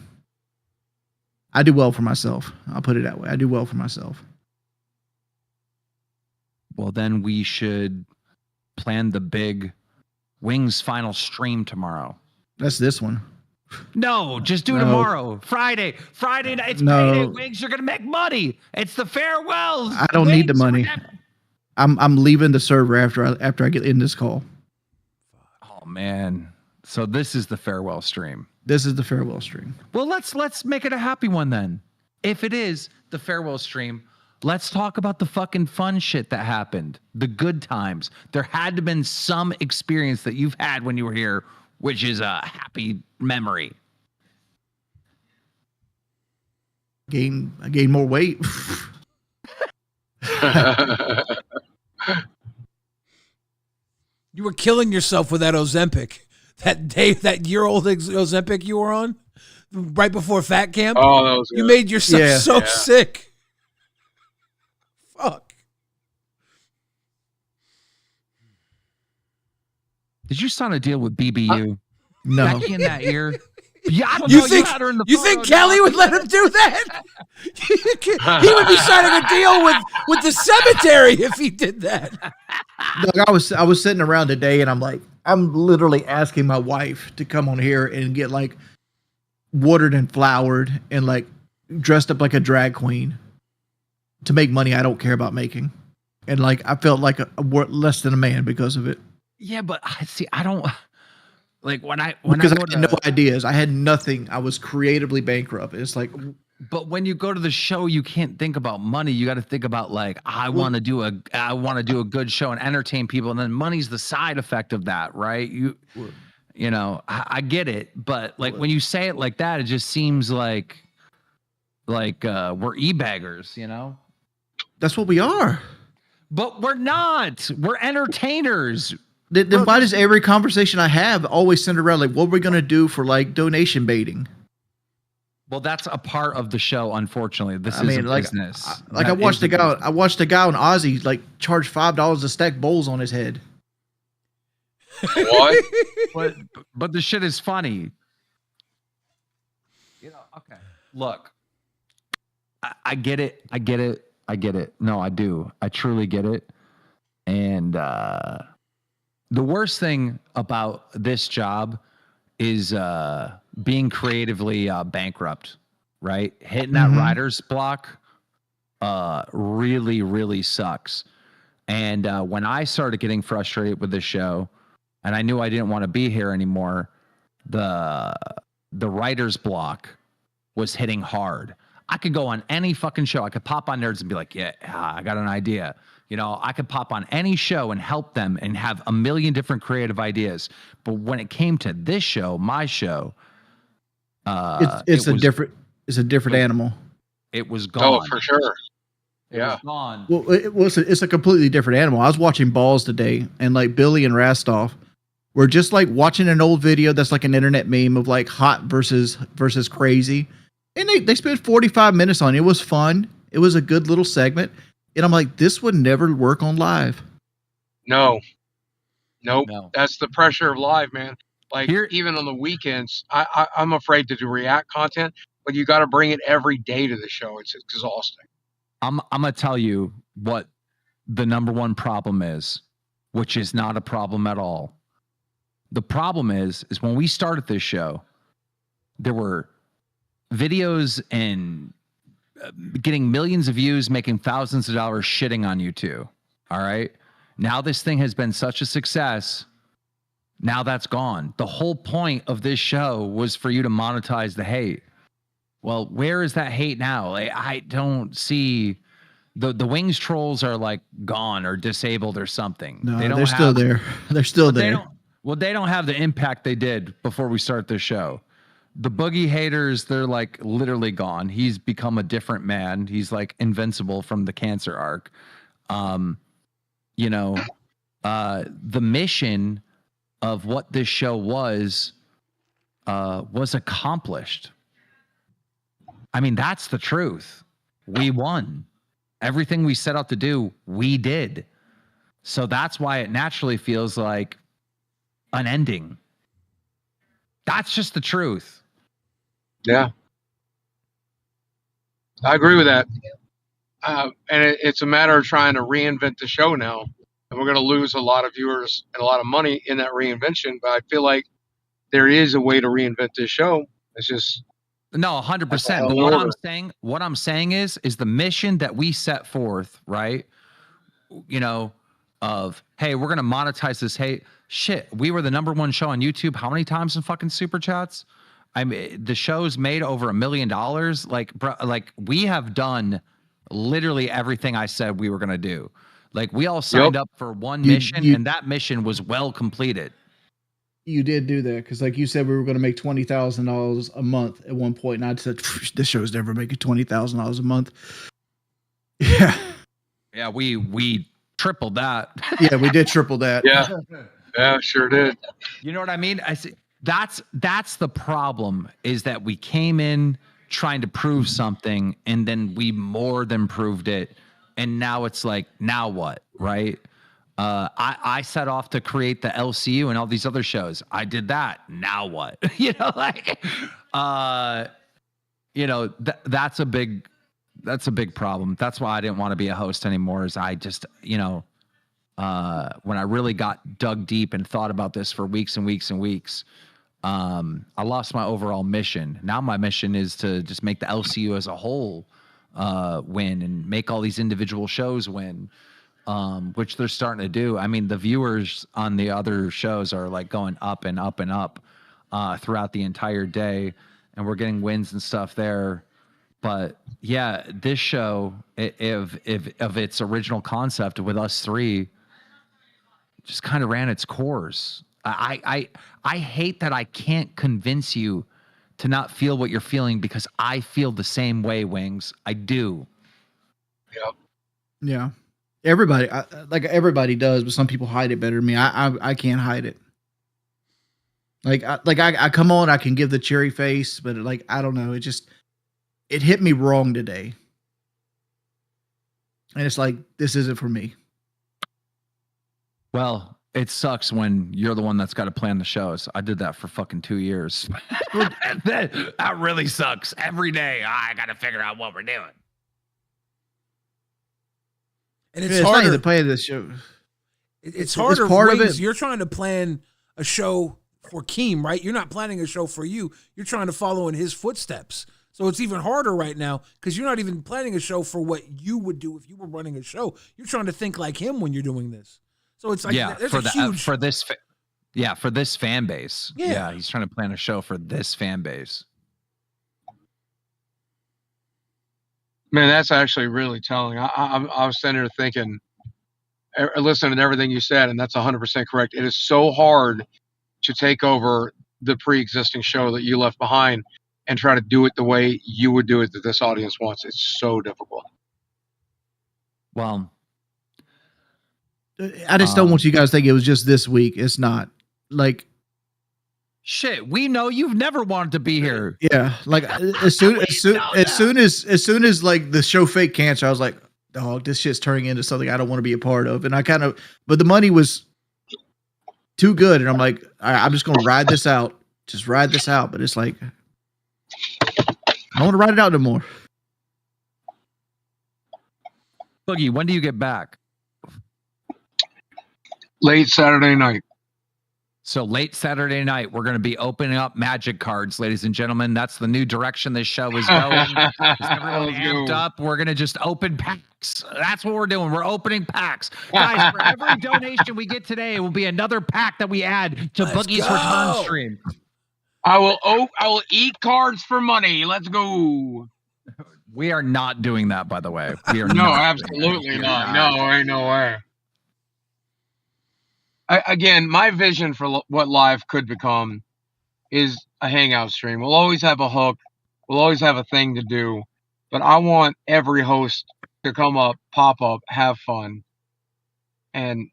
well for myself. I'll put it that way. I do well for myself. Well, then we should plan the big Wings final stream tomorrow. That's this one. No, just do tomorrow. Friday night. It's payday. Wings, you're going to make money. It's the farewells. I don't need the money. I'm leaving the server after I get in this call. Oh, man. So this is the farewell stream. This is the farewell stream. Well, let's make it a happy one then. If it is the farewell stream, let's talk about the fucking fun shit that happened. The good times. There had to have been some experience that you've had when you were here, which is a happy memory. I gained more weight. You were killing yourself with that Ozempic. that year-old Ozempic you were on right before Fat Camp? Oh, that was You good. made yourself Yeah. so sick. Fuck. Did you sign a deal with BBU? No. Becky in that year? Yeah, I don't You know. think you had her in the you photo, think Kelly dog. would let him do that? He would be signing a deal with the cemetery if he did that. Doug, I was sitting around today and I'm literally asking my wife to come on here and get like watered and flowered and like dressed up like a drag queen to make money I don't care about making. And like I felt like less than a man because of it. Yeah, but I don't like Because I had no ideas. I had nothing. I was creatively bankrupt. It's like, but when you go to the show, you can't think about money. You got to think about like I want to do a good show and entertain people, and then money's the side effect of that, right? You know, I get it, but like when you say it like that, it just seems like we're e-baggers, you know? that's what we are. But we're not. We're entertainers. Then why does every conversation I have always center around like, what are we going to do for like donation baiting? Well, that's a part of the show, unfortunately. This I is mean, a like, business. I watched a guy on Ozzy like charge $5 to stack bowls on his head. What? But the shit is funny. You know, okay. Look, I get it. I get it. I get it. No, I do. I truly get it. And the worst thing about this job is being creatively bankrupt, right? Hitting that writer's block really, really sucks. And when I started getting frustrated with the show and I knew I didn't want to be here anymore, the writer's block was hitting hard. I could go on any fucking show. I could pop on Nerds and be like, yeah, I got an idea. You know, I could pop on any show and help them and have a million different creative ideas. But when it came to this show, my show, It's a different animal. it was gone. Oh, for sure. It Yeah. was gone. Well, it's a completely different animal. I was watching Balls today, and like Billy and Rastoff were just like watching an old video that's like an internet meme of like hot versus crazy, and they spent 45 minutes on it. It was fun. It was a good little segment, and I'm like, this would never work on live. No. Nope. No. That's the pressure of live, man. Like Here- even on the weekends, I'm afraid to do react content, but you got to bring it every day to the show. It's exhausting. I'm gonna tell you what the number one problem is, which is not a problem at all. The problem is when we started this show, there were videos and getting millions of views, making thousands of dollars, shitting on you two. All right. Now this thing has been such a success. Now that's gone. The whole point of this show was for you to monetize the hate. Well, where is that hate now? Like, I don't see the Wings trolls are like gone or disabled or something. No, They don't they're still have- there. They're still They there. don't. Well, they don't have the impact they did before we start the show. The Boogie haters, they're like literally gone. He's become a different man. He's like invincible from the cancer arc. You know, the mission of what this show was accomplished. I mean, that's the truth. We won. Everything we set out to do, we did. So that's why it naturally feels like an ending. That's just the truth. Yeah. I agree with that. And it's a matter of trying to reinvent the show now. And we're going to lose a lot of viewers and a lot of money in that reinvention. But I feel like there is a way to reinvent this show. It's just No, 100%. All But over. what I'm saying is the mission that we set forth, right? You know, of hey, we're gonna monetize this hate. Shit, we were the number one show on YouTube. How many times in fucking super chats? I mean, the show's made over $1 million. Like, bro, like we have done literally everything I said we were gonna do. Like, we all signed up for one mission, and that mission was well completed. You did do that because, like you said, we were going to make $20,000 a month at one point, and I said, "This show's never making $20,000 a month." Yeah, Yeah, we tripled that. yeah, we did triple that. yeah. Yeah, sure did. You know what I mean? I see. That's the problem, is that we came in trying to prove something, and then we more than proved it, and now it's like, now what, right? I set off to create the LCU and all these other shows. I did that. Now what? That's a big problem. That's why I didn't want to be a host anymore. Is I just, when I really got dug deep and thought about this for weeks and weeks and weeks, I lost my overall mission. Now my mission is to just make the LCU as a whole win, and make all these individual shows win, which they're starting to do. I mean, the viewers on the other shows are like going up and up and up throughout the entire day, and we're getting wins and stuff there. But yeah, this show, if of its original concept with us three, just kind of ran its course. I hate that I can't convince you to not feel what you're feeling, because I feel the same way, Wings. I do. Yep. Yeah. Everybody does, but some people hide it better than me. I can't hide it. I come on, I can give the cherry face, but I don't know. It hit me wrong today. And it's like, this isn't for me. Well, it sucks when you're the one that's got to plan the shows. I did that for fucking 2 years. That really sucks. Every day, I got to figure out what we're doing. And it's It's not harder even to play this show. It's harder. It's part of Wings, it. You're trying to plan a show for Keem, right? You're not planning a show for you. You're trying to follow in his footsteps. So it's even harder right now, because you're not even planning a show for what you would do if you were running a show. You're trying to think like him when you're doing this. So it's like, there's for a huge for this fan base. Yeah. He's trying to plan a show for this fan base. Man, that's actually really telling. I was sitting there thinking, listening to everything you said, and that's 100% correct. It is so hard to take over the pre-existing show that you left behind and try to do it the way you would do it that this audience wants. It's so difficult. Well, I just don't want you guys to think it was just this week. It's not. shit, we know you've never wanted to be here. Yeah, as soon as like the show Fake Cancer, I was like, dog, this shit's turning into something I don't want to be a part of. And but the money was too good, and I'm like, all right, I'm just gonna ride this out. Just ride this out. But it's like, I don't want to ride it out no more. Boogie, when do you get back? Late Saturday night. So late Saturday night, we're going to be opening up magic cards, ladies and gentlemen. That's the new direction this show is going. Is everyone amped up? We're going to just open packs. That's what we're doing. We're opening packs. Guys, for every donation we get today, it will be another pack that we add to Boogie's return stream. I will eat cards for money. Let's go. We are not doing that, by the way. We are No, not absolutely not. No, ain't no way. Again, my vision for what live could become is a hangout stream. We'll always have a hook. We'll always have a thing to do. But I want every host to come up, pop up, have fun. And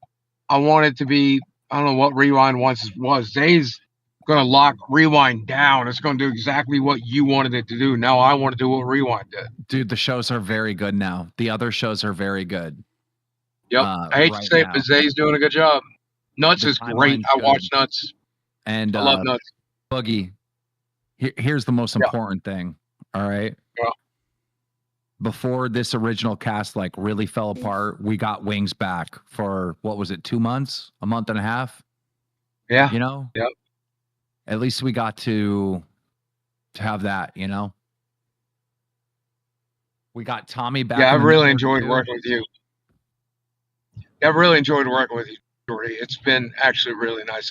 I want it to be, I don't know what Rewind once was. Zay's going to lock Rewind down. It's going to do exactly what you wanted it to do. Now I want to do what Rewind did. Dude, the shows are very good now. The other shows are very good. Yep. I hate to say it, but Zay's doing a good job. Nuts is great. I watch Nuts. And I love Nuts. Boogie, here's the most important thing. All right. Yeah. Before this original cast really fell apart, we got Wings back for, what was it, 2 months, a month and a half? Yeah. Yep. At least we got to have that, We got Tommy back. Yeah, I've really enjoyed working with you. I've really enjoyed working with you, Jordy. It's been actually really nice.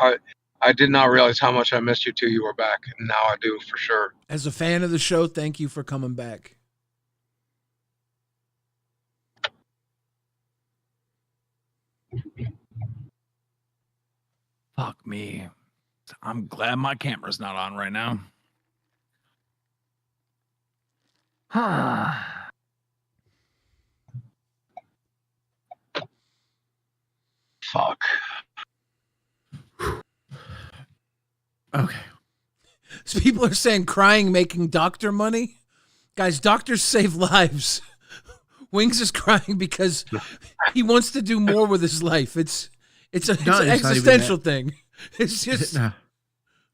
I did not realize how much I missed you till you were back, and now I do for sure. As a fan of the show, thank you for coming back. Fuck me. I'm glad my camera's not on right now. Fuck. Okay. So people are saying crying making doctor money. Guys, doctors save lives. Wings is crying because he wants to do more with his life. It's an existential thing. It's just Nah.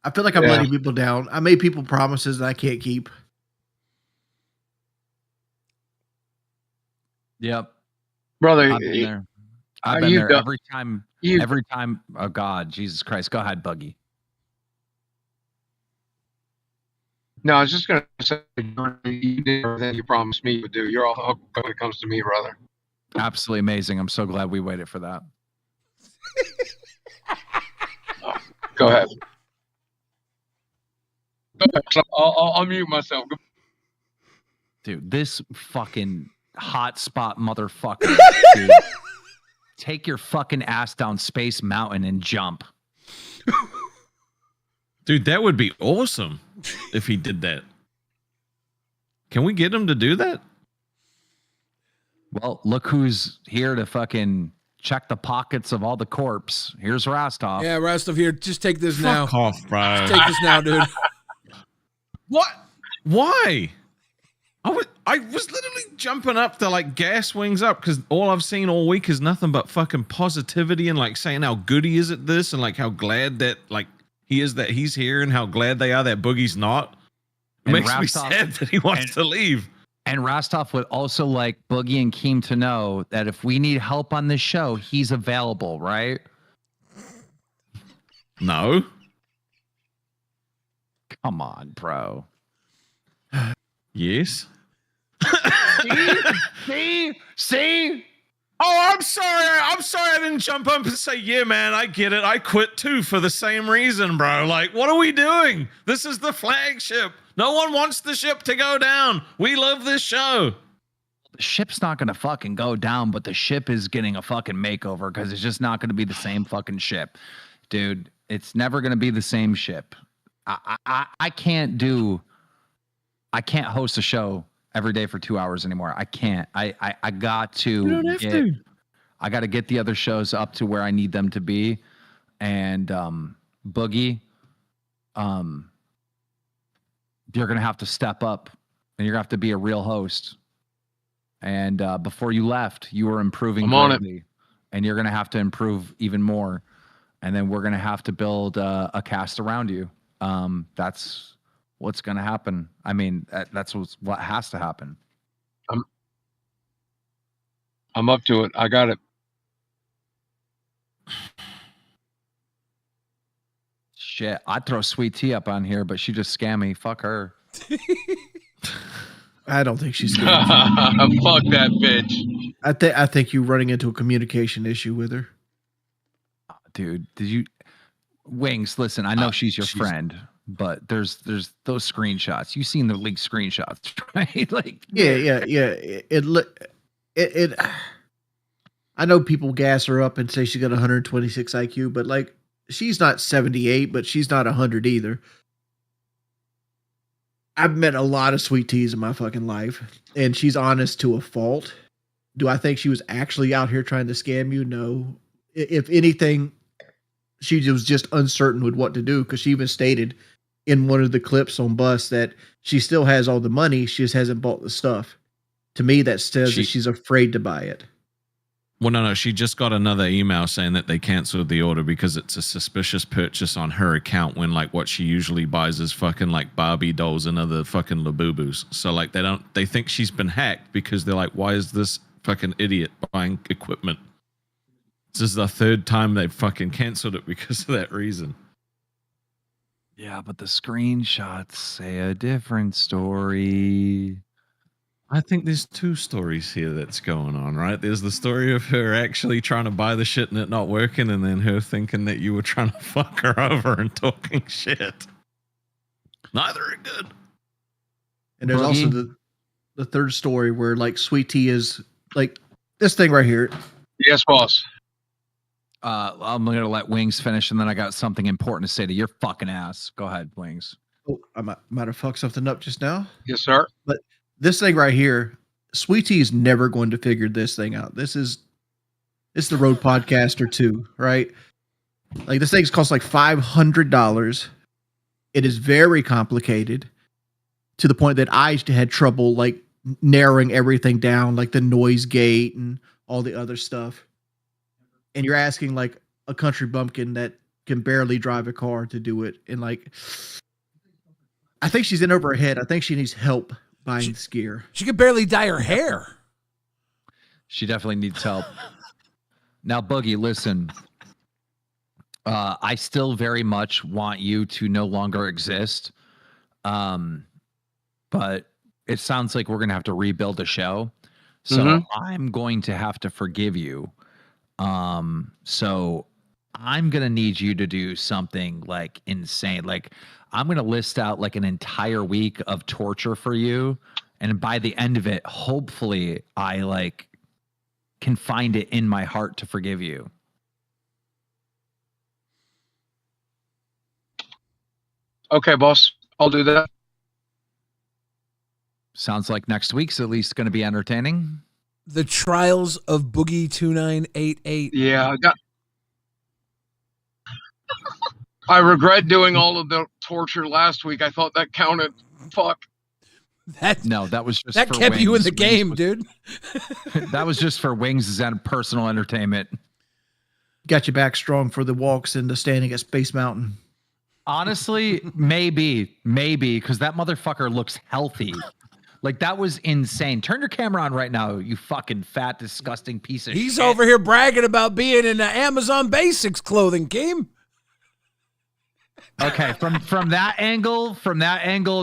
I feel like I'm letting people down. I made people promises that I can't keep. Yep. Brother, I've been there. I've been there every time. Every time. Oh God, Jesus Christ. Go ahead, Buggy. no, I was just going to say, you did everything you promised me you would do. You're all hooked when it comes to me, brother. Absolutely amazing. I'm so glad we waited for that. Go ahead. I'll mute myself. Dude, this fucking hotspot motherfucker. Dude, take your fucking ass down Space Mountain and jump. Dude, that would be awesome if he did that. Can we get him to do that? Well, look who's here to fucking check the pockets of all the corpse. Here's Rostov. yeah, Rostov here. Just take this now. Fuck off, bro. Take this now, dude. What? Why? I was literally jumping up to like gas Wings up because all I've seen all week is nothing but fucking positivity and like saying how good he is at this and like how glad that like he is that he's here and how glad they are that Boogie's not. It makes me sad that he wants to leave. And Rostov would also like Boogie and Keem to know that if we need help on this show, he's available, right? No. Come on, bro. Yes. See? Oh, I'm sorry. I didn't jump up and say, yeah, man, I get it. I quit too for the same reason, bro. Like, what are we doing? This is the flagship. No one wants the ship to go down. We love this show. The ship's not going to fucking go down, but the ship is getting a fucking makeover because it's just not going to be the same fucking ship. Dude, it's never going to be the same ship. I can't host a show every day for 2 hours anymore. I can't. I got to. You don't have to. I got to get the other shows up to where I need them to be. And Boogie, you're gonna have to step up, and you're gonna have to be a real host. And before you left, you were improving greatly, and you're gonna have to improve even more. And then we're gonna have to build a cast around you. That's what's gonna happen. I mean, that's what has to happen. I'm up to it. I got it. Shit, I'd throw Sweet Tea up on here, but she just scammed me. Fuck her. I don't think she's good. Fuck that bitch. I think you're running into a communication issue with her. Dude, did you Wings, listen, I know she's your friend, but there's those screenshots. You've seen the leaked screenshots, right? Like Yeah. It I know people gas her up and say she got 126 IQ, but like she's not 78, but she's not 100 either. I've met a lot of sweet teas in my fucking life, and she's honest to a fault. Do I think she was actually out here trying to scam you? No. If anything, she was just uncertain with what to do, because she even stated in one of the clips on Bus that she still has all the money, she just hasn't bought the stuff. To me, that says that she's afraid to buy it. Well, no. She just got another email saying that they canceled the order because it's a suspicious purchase on her account when like what she usually buys is fucking like Barbie dolls and other fucking Labubus. So like they think she's been hacked because they're like, why is this fucking idiot buying equipment? This is the third time they've fucking canceled it because of that reason. yeah, but the screenshots say a different story. I think there's two stories here that's going on, right? There's the story of her actually trying to buy the shit and it not working, and then her thinking that you were trying to fuck her over and talking shit. Neither are good. And there's also the third story where like Sweet Tea is like this thing right here. Yes, boss. I'm gonna let Wings finish, and then I got something important to say to your fucking ass. Go ahead, Wings. Oh, I might have fucked something up just now. Yes, sir. But this thing right here, Sweet Tea is never going to figure this thing out. It's the Road Podcaster 2, right? Like this thing's cost like $500. it is very complicated to the point that I had trouble like narrowing everything down, like the noise gate and all the other stuff. And you're asking like a country bumpkin that can barely drive a car to do it. And like, I think she's in over her head. I think she needs help buying this gear. She could barely dye her hair. She definitely needs help. Now, Boogie, listen. I still very much want you to no longer exist. But it sounds like we're going to have to rebuild a show. So I'm going to have to forgive you. So I'm going to need you to do something like insane. Like I'm going to list out like an entire week of torture for you. And by the end of it, hopefully I like can find it in my heart to forgive you. Okay, boss. I'll do that. Sounds like next week's at least going to be entertaining. The Trials of Boogie 2988. Yeah, I regret doing all of the torture last week. I thought that counted. Fuck. No, that was just that for kept Wings. you in the Wings game, was, dude. That was just for Wings' personal entertainment. Got you back strong for the walks and the standing at Space Mountain. Honestly, maybe, because that motherfucker looks healthy. Like, that was insane. Turn your camera on right now, you fucking fat, disgusting piece of shit. He's over here bragging about being in the Amazon Basics clothing, Keem. Okay, from that angle,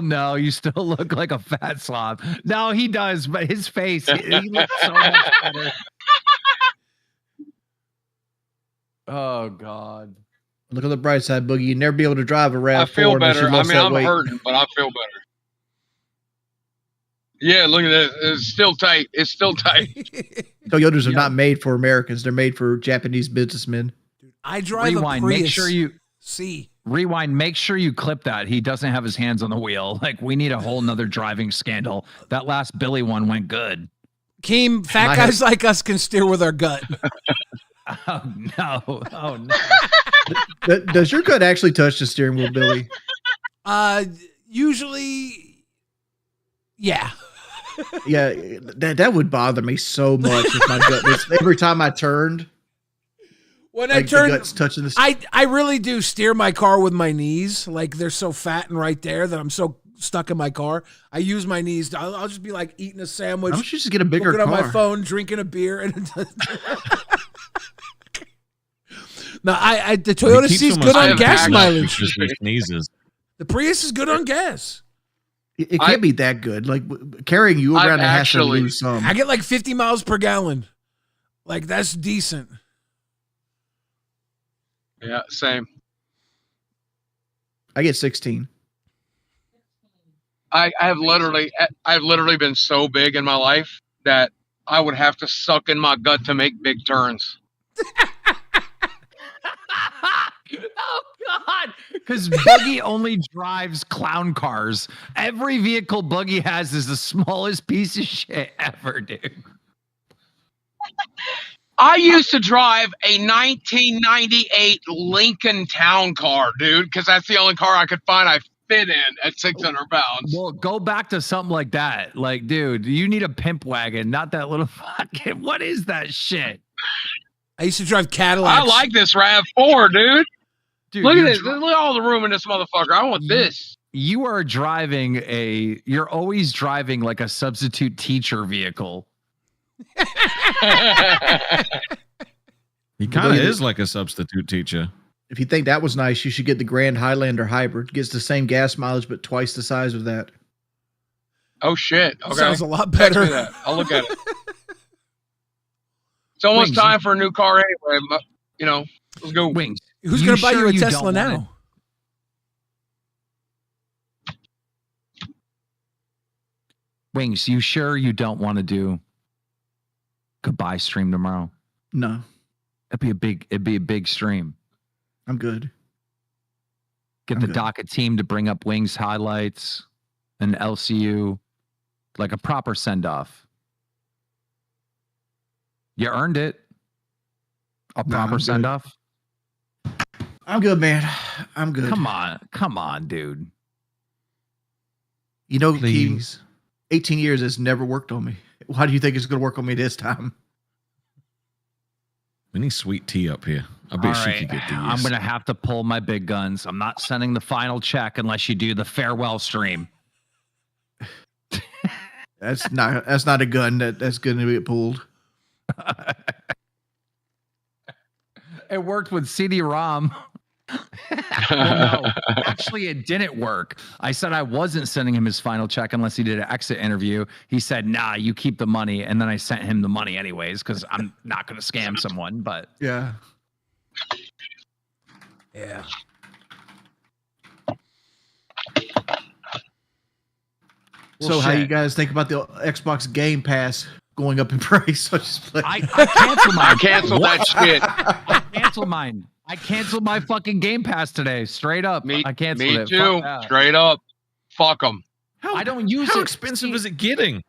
no, you still look like a fat slob. No, he does, but his face, he looks so much better. Oh, God. Look at the bright side, Boogie. You'd never be able to drive a RAV4. I feel better. I mean, I'm weight. hurting, but I feel better. Yeah, look at this. It's still tight. It's still tight. Toyotas are not made for Americans. They're made for Japanese businessmen. Dude, I drive Rewind. a Prius. Make sure you see. Rewind. Make sure you clip that. He doesn't have his hands on the wheel. Like, we need a whole nother driving scandal. That last Billy one went good. Keem, fat guys like us can steer with our gut. Oh no! Oh no! Does your gut actually touch the steering wheel, Billy? Usually, yeah. Yeah, that would bother me so much if my gut was every time I turned. When like I turn, the gut's touching the I really do steer my car with my knees. Like they're so fat and right there that I'm so stuck in my car. I use my knees. I'll just be like eating a sandwich. Why don't you just get a bigger looking car? on my phone, drinking a beer, and no, the Toyota C's good on gas mileage. The Prius is good on gas. It can't be that good. Like carrying you around has to lose some. I get like 50 miles per gallon. Like that's decent. Yeah, same. I get 16. I've literally been so big in my life that I would have to suck in my gut to make big turns. Oh God! Because Buggy only drives clown cars. Every vehicle Buggy has is the smallest piece of shit ever, dude. I used to drive a 1998 Lincoln Town Car, dude, because that's the only car I could find I fit in at 600 pounds. Well, go back to something like that. Like, dude, you need a pimp wagon, not that little fucking. What is that shit? I used to drive Cadillacs. I like this RAV4, dude. Dude, Look at this. Look at all the room in this motherfucker. I want this. You are driving you're always driving like a substitute teacher vehicle. He kind of is like a substitute teacher. If you think that was nice, you should get the Grand Highlander Hybrid. Gets the same gas mileage, but twice the size of that. Oh, shit. Okay. Sounds a lot better. Text me that. I'll look at it. It's almost Wings. time for a new car anyway. But, you know, let's go. Wings. Who's going to buy you a you Tesla don't now? Wings, you sure you don't want to do goodbye stream tomorrow? No, It'd be a big stream. I'm good. Get the DACA team to bring up Wings highlights and LCU, like a proper send-off. You earned it. A proper send-off. I I'm good, man. I'm good. Come on, dude. You know, Please. 18 years has never worked on me. Why do you think it's going to work on me this time? We need sweet tea up here. I All bet she right, could get these. I'm gonna have to pull my big guns. I'm not sending the final check unless you do the farewell stream. That's not a gun that's going to get pulled. It worked with CD-ROM. Well, no, actually, it didn't work. I said I wasn't sending him his final check unless he did an exit interview. He said, "Nah, you keep the money," and then I sent him the money anyways because I'm not going to scam someone. But Yeah. Yeah. So how shit. you guys think about the Xbox Game Pass going up in price? I just play. I canceled mine. I canceled that shit. I canceled mine. I canceled my fucking Game Pass today. Straight up. I canceled Me it. too. Fuck that. Straight up. Fuck them. I don't use How it. expensive is it getting?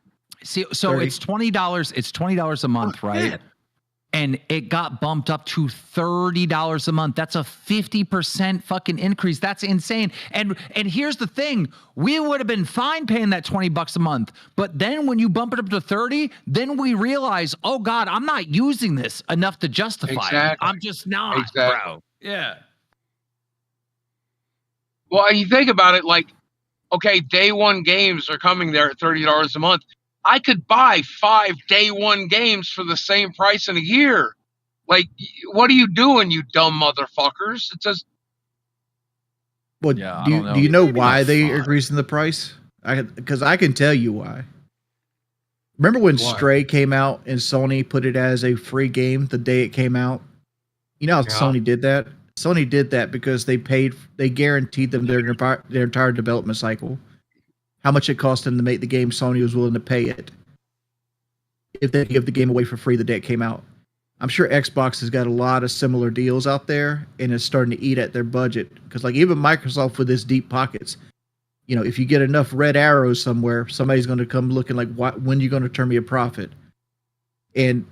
See, so 30. it's $20. It's $20 a month, right? Yeah. And it got bumped up to $30 a month. That's a 50% fucking increase. That's insane. And here's the thing: we would have been fine paying that $20 a month, but then when you bump it up to 30, then we realize, oh God, I'm not using this enough to justify it. Exactly. I'm just not, Exactly. bro. Yeah. Well, you think about it, like, okay, day one games are coming there at $30 a month. I could buy 5 day one games for the same price in a year. Like, what are you doing, you dumb motherfuckers? It says, Well, Yeah, I do don't know. you know Maybe why not they five. are increasing the price? Because I can tell you why. Remember when Why? Stray came out and Sony put it as a free game the day it came out? You know how Yeah. Sony did that? Sony did that because they guaranteed them their entire development cycle. How much it cost them to make the game, Sony was willing to pay it if they give the game away for free the day it came out. I'm sure Xbox has got a lot of similar deals out there and is starting to eat at their budget. Because like even Microsoft with its deep pockets, you know, if you get enough red arrows somewhere, somebody's going to come looking like, when are you going to turn me a profit? And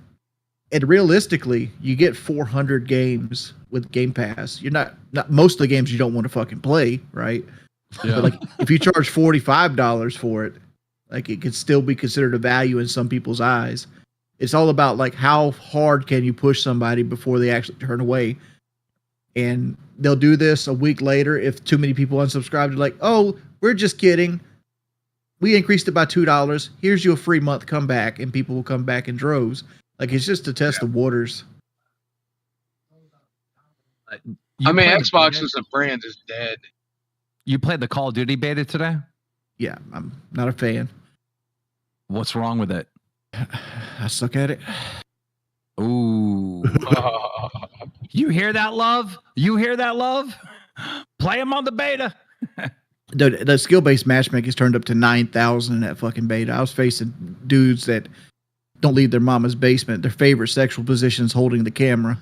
realistically, you get 400 games with Game Pass. You're not most of the games you don't want to fucking play, right? Yeah. But like if you charge $45 for it, like it could still be considered a value in some people's eyes. It's all about like how hard can you push somebody before they actually turn away. And they'll do this a week later if too many people unsubscribe. They're like, "Oh, we're just kidding. We increased it by $2. Here's you a free month. Come back," and people will come back in droves. Like it's just to test the waters. You I mean, played the Xbox beta- as a brand is dead. You played the Call of Duty beta today? Yeah, I'm not a fan. What's wrong with it? I suck at it. Ooh. You hear that, love? You hear that, love? Play them on the beta. The skill-based matchmaking is turned up to 9,000 in that fucking beta. I was facing dudes that don't leave their mama's basement. Their favorite sexual position is holding the camera.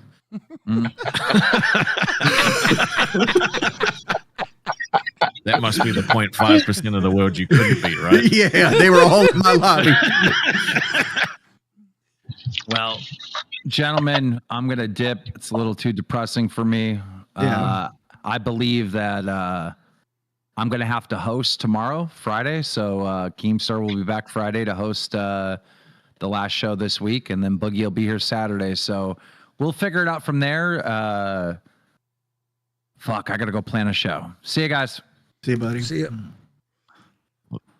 That must be the 0.5% of the world you couldn't beat, right? Yeah, they were all in my lobby. Well, gentlemen, I'm going to dip. It's a little too depressing for me. Yeah. I believe that I'm going to have to host tomorrow, Friday. So Keemstar will be back Friday to host the last show this week. And then Boogie will be here Saturday. So we'll figure it out from there. Fuck, I got to go plan a show. See you guys. See you, buddy. See ya.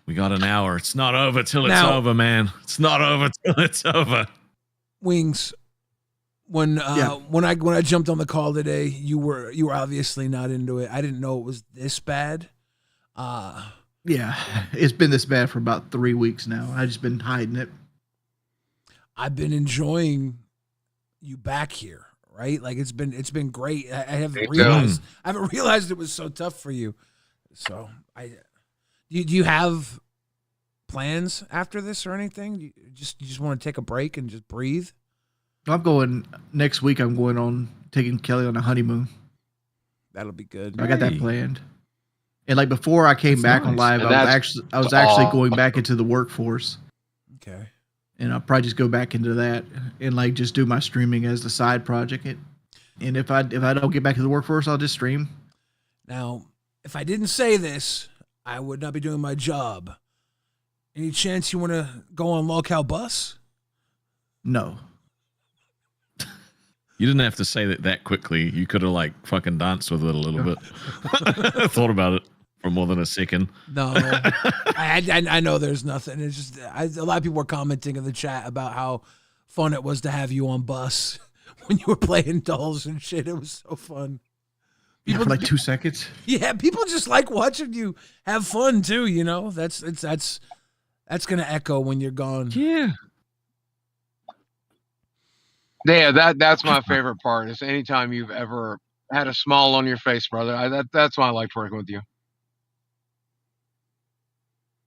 We got an hour. It's not over till it's Now- over, man. It's not over till it's over. Wings. When I jumped on the call today, you were obviously not into it. I didn't know it was this bad. Yeah, it's been this bad for about 3 weeks now. I've just been hiding it. I've been enjoying you back here, right? Like it's been great. I haven't Me too. realized it was so tough for you. So do you have plans after this or anything? You just want to take a break and just breathe? I'm going next week. I'm going on taking Kelly on a honeymoon. That'll be good. I got that planned. And like before I came back on live, And I was actually going aw. back into the workforce. Okay. And I'll probably just go back into that and like just do my streaming as the side project. And if I don't get back to the workforce, I'll just stream. Now, if I didn't say this, I would not be doing my job. Any chance you want to go on Lolcow Bus? No. You didn't have to say that quickly. You could have like fucking danced with it a little bit. Thought about it for more than a second. No, I know there's nothing. It's just a lot of people were commenting in the chat about how fun it was to have you on Bus when you were playing dolls and shit. It was so fun. People, for like 2 seconds. Yeah, people just like watching you have fun too. You know, that's gonna echo when you're gone. Yeah. Yeah, that's my favorite part. Is anytime you've ever had a smile on your face, brother. That's why I liked working with you.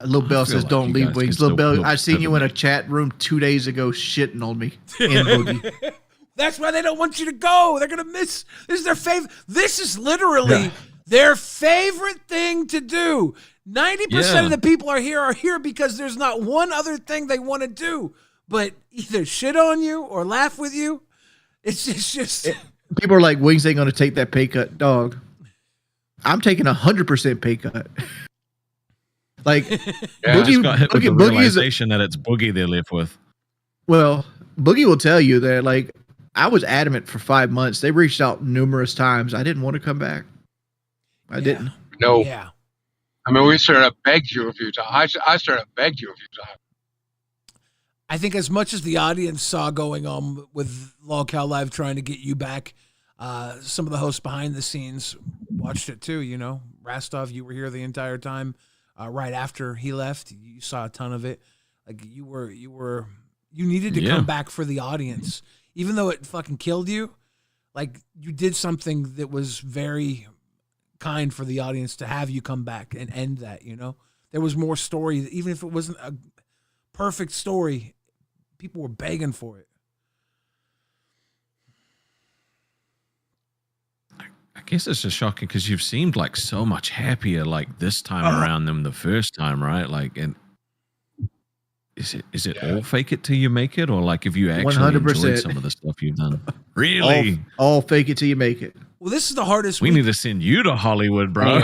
Little Bell says, like "Don't you leave guys Wings." can Little still Bell, I seen you in a pivot. chat room 2 days ago shitting on me. And Boogie. That's why they don't want you to go. They're gonna miss. This is their favorite. This is literally their favorite thing to do. 90% of the people are here because there's not one other thing they want to do but either shit on you or laugh with you. It's just People are like, Wings ain't gonna take that pay cut, dog. I'm taking 100% pay cut. Like I just got hit with the Boogie is realization that it's Boogie they live with. well, Boogie will tell you that like I was adamant for 5 months. They reached out numerous times. I didn't want to come back. I didn't. No. Yeah. I mean, we straight up begged you a few times. I straight up begged you a few times. I think as much as the audience saw going on with Lolcow Live trying to get you back, some of the hosts behind the scenes watched it too. You know, Rastov, you were here the entire time. Right after he left, you saw a ton of it. Like you needed to come back for the audience, even though it fucking killed you. Like you did something that was very kind for the audience to have you come back and end that. You know, there was more story, even if it wasn't a perfect story. People were begging for it. I guess it's just shocking because you've seemed like so much happier like this time around than the first time, right? Like, and is it all fake it till you make it, or like if you actually 100%. enjoyed some of the stuff you've done? Really? All fake it till you make it. Well, this is the hardest We week. need to send you to Hollywood, bro.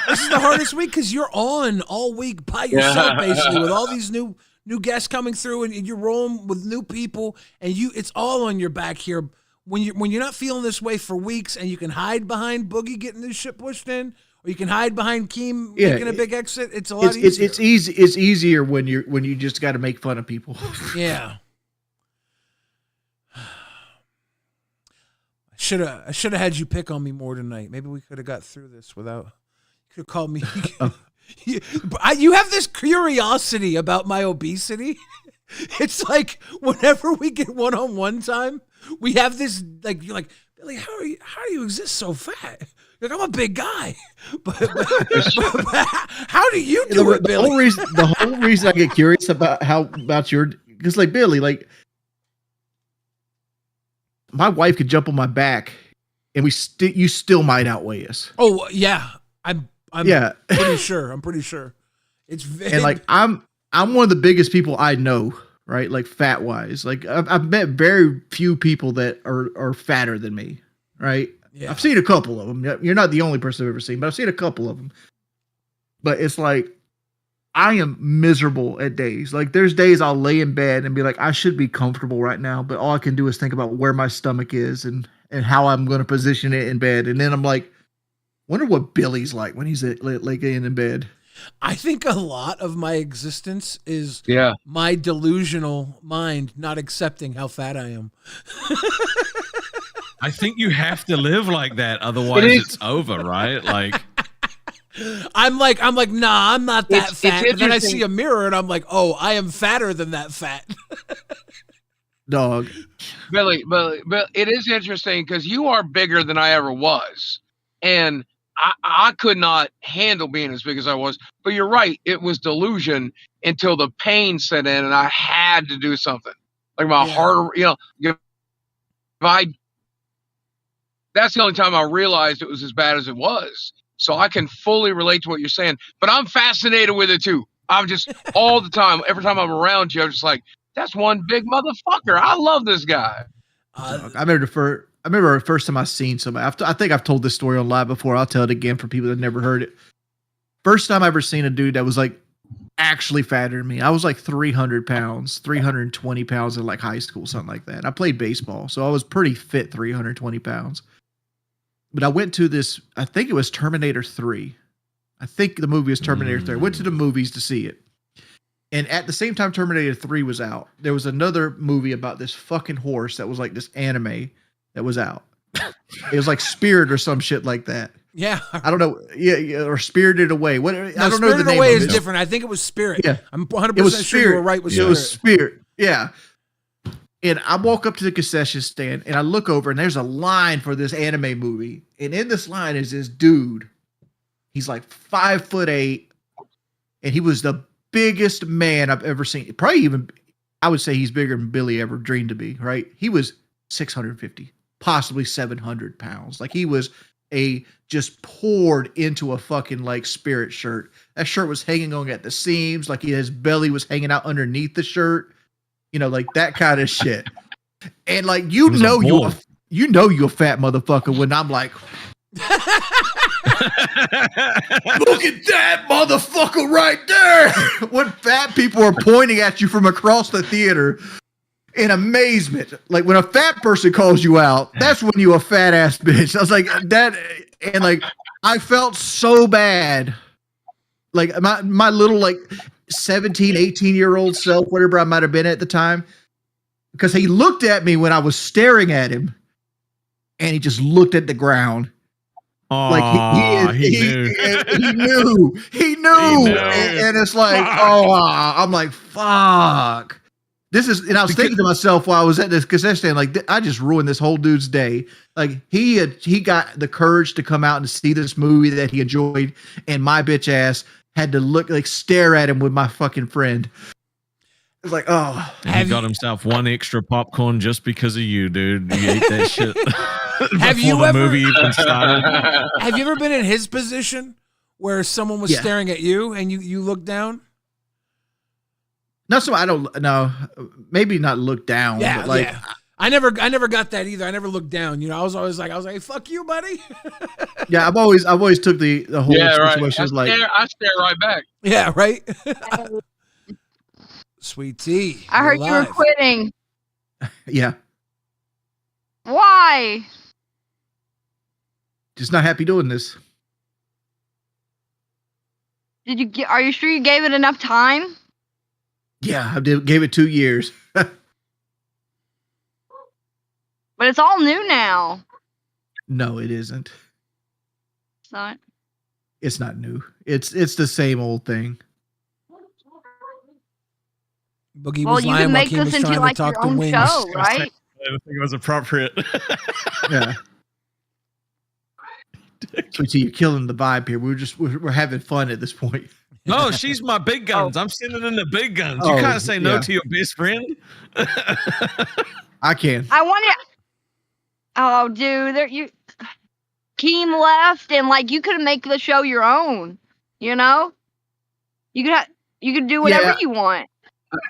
This is the hardest week because you're on all week by yourself, basically, with all these new guests coming through, and you're rolling with new people, and it's all on your back here. When you're not feeling this way for weeks, and you can hide behind Boogie getting this shit pushed in, or you can hide behind Keem making a big exit. It's a lot easier. It's easy. It's easier when you just got to make fun of people. Yeah. I should have had you pick on me more tonight. Maybe we could have got through this without. You could have called me. You have this curiosity about my obesity. It's like whenever we get one-on-one time, we have this like you're like, Billy, how do you exist so fat? Like I'm a big guy, but how do you do it, Billy? The whole reason I get curious about your, because like Billy, like my wife could jump on my back, and you still might outweigh us. Oh yeah, I'm yeah. pretty sure. I'm pretty sure. It's and like I'm one of the biggest people I know, right? Like fat wise, like I've met very few people that are fatter than me, right? Yeah. I've seen a couple of them. You're not the only person I've ever seen, but I've seen a couple of them. But it's like I am miserable at days. Like there's days I'll lay in bed and be like, I should be comfortable right now, but all I can do is think about where my stomach is and how I'm going to position it in bed, and then I'm like, wonder what Billy's like when he's laying in bed. I think a lot of my existence is my delusional mind not accepting how fat I am. I think you have to live like that, otherwise it's over, right? Like I'm like, nah, I'm not that fat. But then I interesting. see a mirror and I'm like, oh, I am fatter than that fat. Dog. Billy, it is interesting because you are bigger than I ever was. And I could not handle being as big as I was. But you're right. It was delusion until the pain set in and I had to do something. Like my heart, that's the only time I realized it was as bad as it was. So I can fully relate to what you're saying. But I'm fascinated with it too. I'm just all the time, every time I'm around you, I'm just like, that's one big motherfucker. I love this guy. I'm gonna remember the first time I seen somebody. I think I've told this story on live before. I'll tell it again for people that never heard it. First time I ever seen a dude that was like actually fatter than me. I was like 300 pounds, 320 pounds in like high school, something like that. I played baseball, so I was pretty fit, 320 pounds. But I went to this, I think it was Terminator 3. I think the movie was Terminator 3. I went to the movies to see it. And at the same time Terminator 3 was out, there was another movie about this fucking horse that was like this anime that was out. It was like Spirit or some shit like that. Yeah. I don't know. Yeah, or Spirited Away. What? I don't know the Spirited name Away of is it. different. I think it was Spirit. Yeah. I'm 100% It was sure you were Spirit. right with It Spirit. was Spirit. Yeah. And I walk up to the concession stand and I look over and there's a line for this anime movie. And in this line is this dude. He's like 5'8", and he was the biggest man I've ever seen. Probably even, I would say he's bigger than Billy ever dreamed to be, right? He was 650, possibly 700 pounds. Like he was just poured into a fucking like Spirit shirt. That shirt was hanging on at the seams, like his belly was hanging out underneath the shirt, you know, like that kind of shit. And like you a fat motherfucker when I'm like, look at that motherfucker right there. When fat people are pointing at you from across the theater in amazement. Like when a fat person calls you out, that's when you a fat ass bitch. I was like that. And like, I felt so bad. Like my little like 17, 18-year-old self, whatever I might've been at the time, because he looked at me when I was staring at him and he just looked at the ground. Like he knew, and it's like, I'm like, fuck. This is, and I was thinking to myself while I was at this concession stand, like, I just ruined this whole dude's day. Like he got the courage to come out and see this movie that he enjoyed, and my bitch ass had to stare at him with my fucking friend. It's like, oh, he got himself one extra popcorn just because of you, dude. You ate that shit. Have you ever movie even started? Have you ever been in his position where someone was staring at you and you look down? Not so. I don't know. Maybe not look down. Yeah, but like, yeah. I never got that either. I never looked down. You know, I was always like, hey, fuck you, buddy. Yeah, I've always took the whole situation right. I stare right back. Yeah, right. Sweet tea. I heard you were quitting. Yeah. Why? Just not happy doing this. Are you sure you gave it enough time? Yeah, I gave it 2 years. But it's all new now. No, it isn't. It's not. It's not new. It's the same old thing. Boogie was lying while Keem was trying to talk to Wings. Show, right? I don't think it was appropriate. Yeah. Sweet tea, you're killing the vibe here. We're having fun at this point. No, she's my big guns. I'm sending in the big guns. You can't say no to your best friend. I can. I want you. Oh, dude, Keem left, and like you could make the show your own. You know, you could do whatever you want.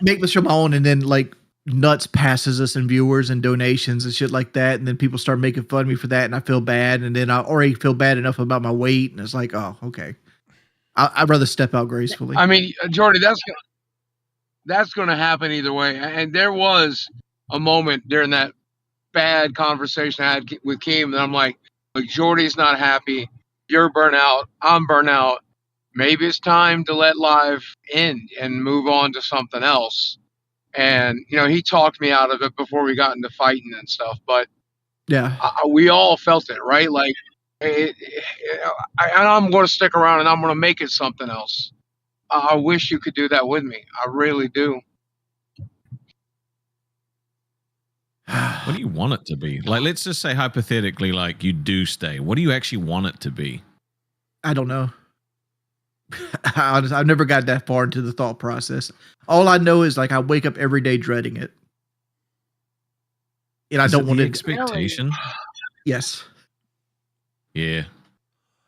Make the show my own, and then like Nuts passes us and viewers and donations and shit like that, and then people start making fun of me for that, and I feel bad, and then I already feel bad enough about my weight, and it's like, oh, okay. I'd rather step out gracefully. I mean, Jordy, that's going to happen either way. And there was a moment during that bad conversation I had with Keem that I'm like, look, Jordy's not happy. You're burnt out. I'm burnt out. Maybe it's time to let live end and move on to something else. And, you know, he talked me out of it before we got into fighting and stuff. But yeah, we all felt it, right? Like, I'm going to stick around and I'm going to make it something else. I wish you could do that with me. I really do. What do you want it to be? Like, let's just say hypothetically, like you do stay. What do you actually want it to be? I don't know. I've never got that far into the thought process. All I know is like I wake up every day dreading it, and I don't want to. Expectation. Yes. Yeah.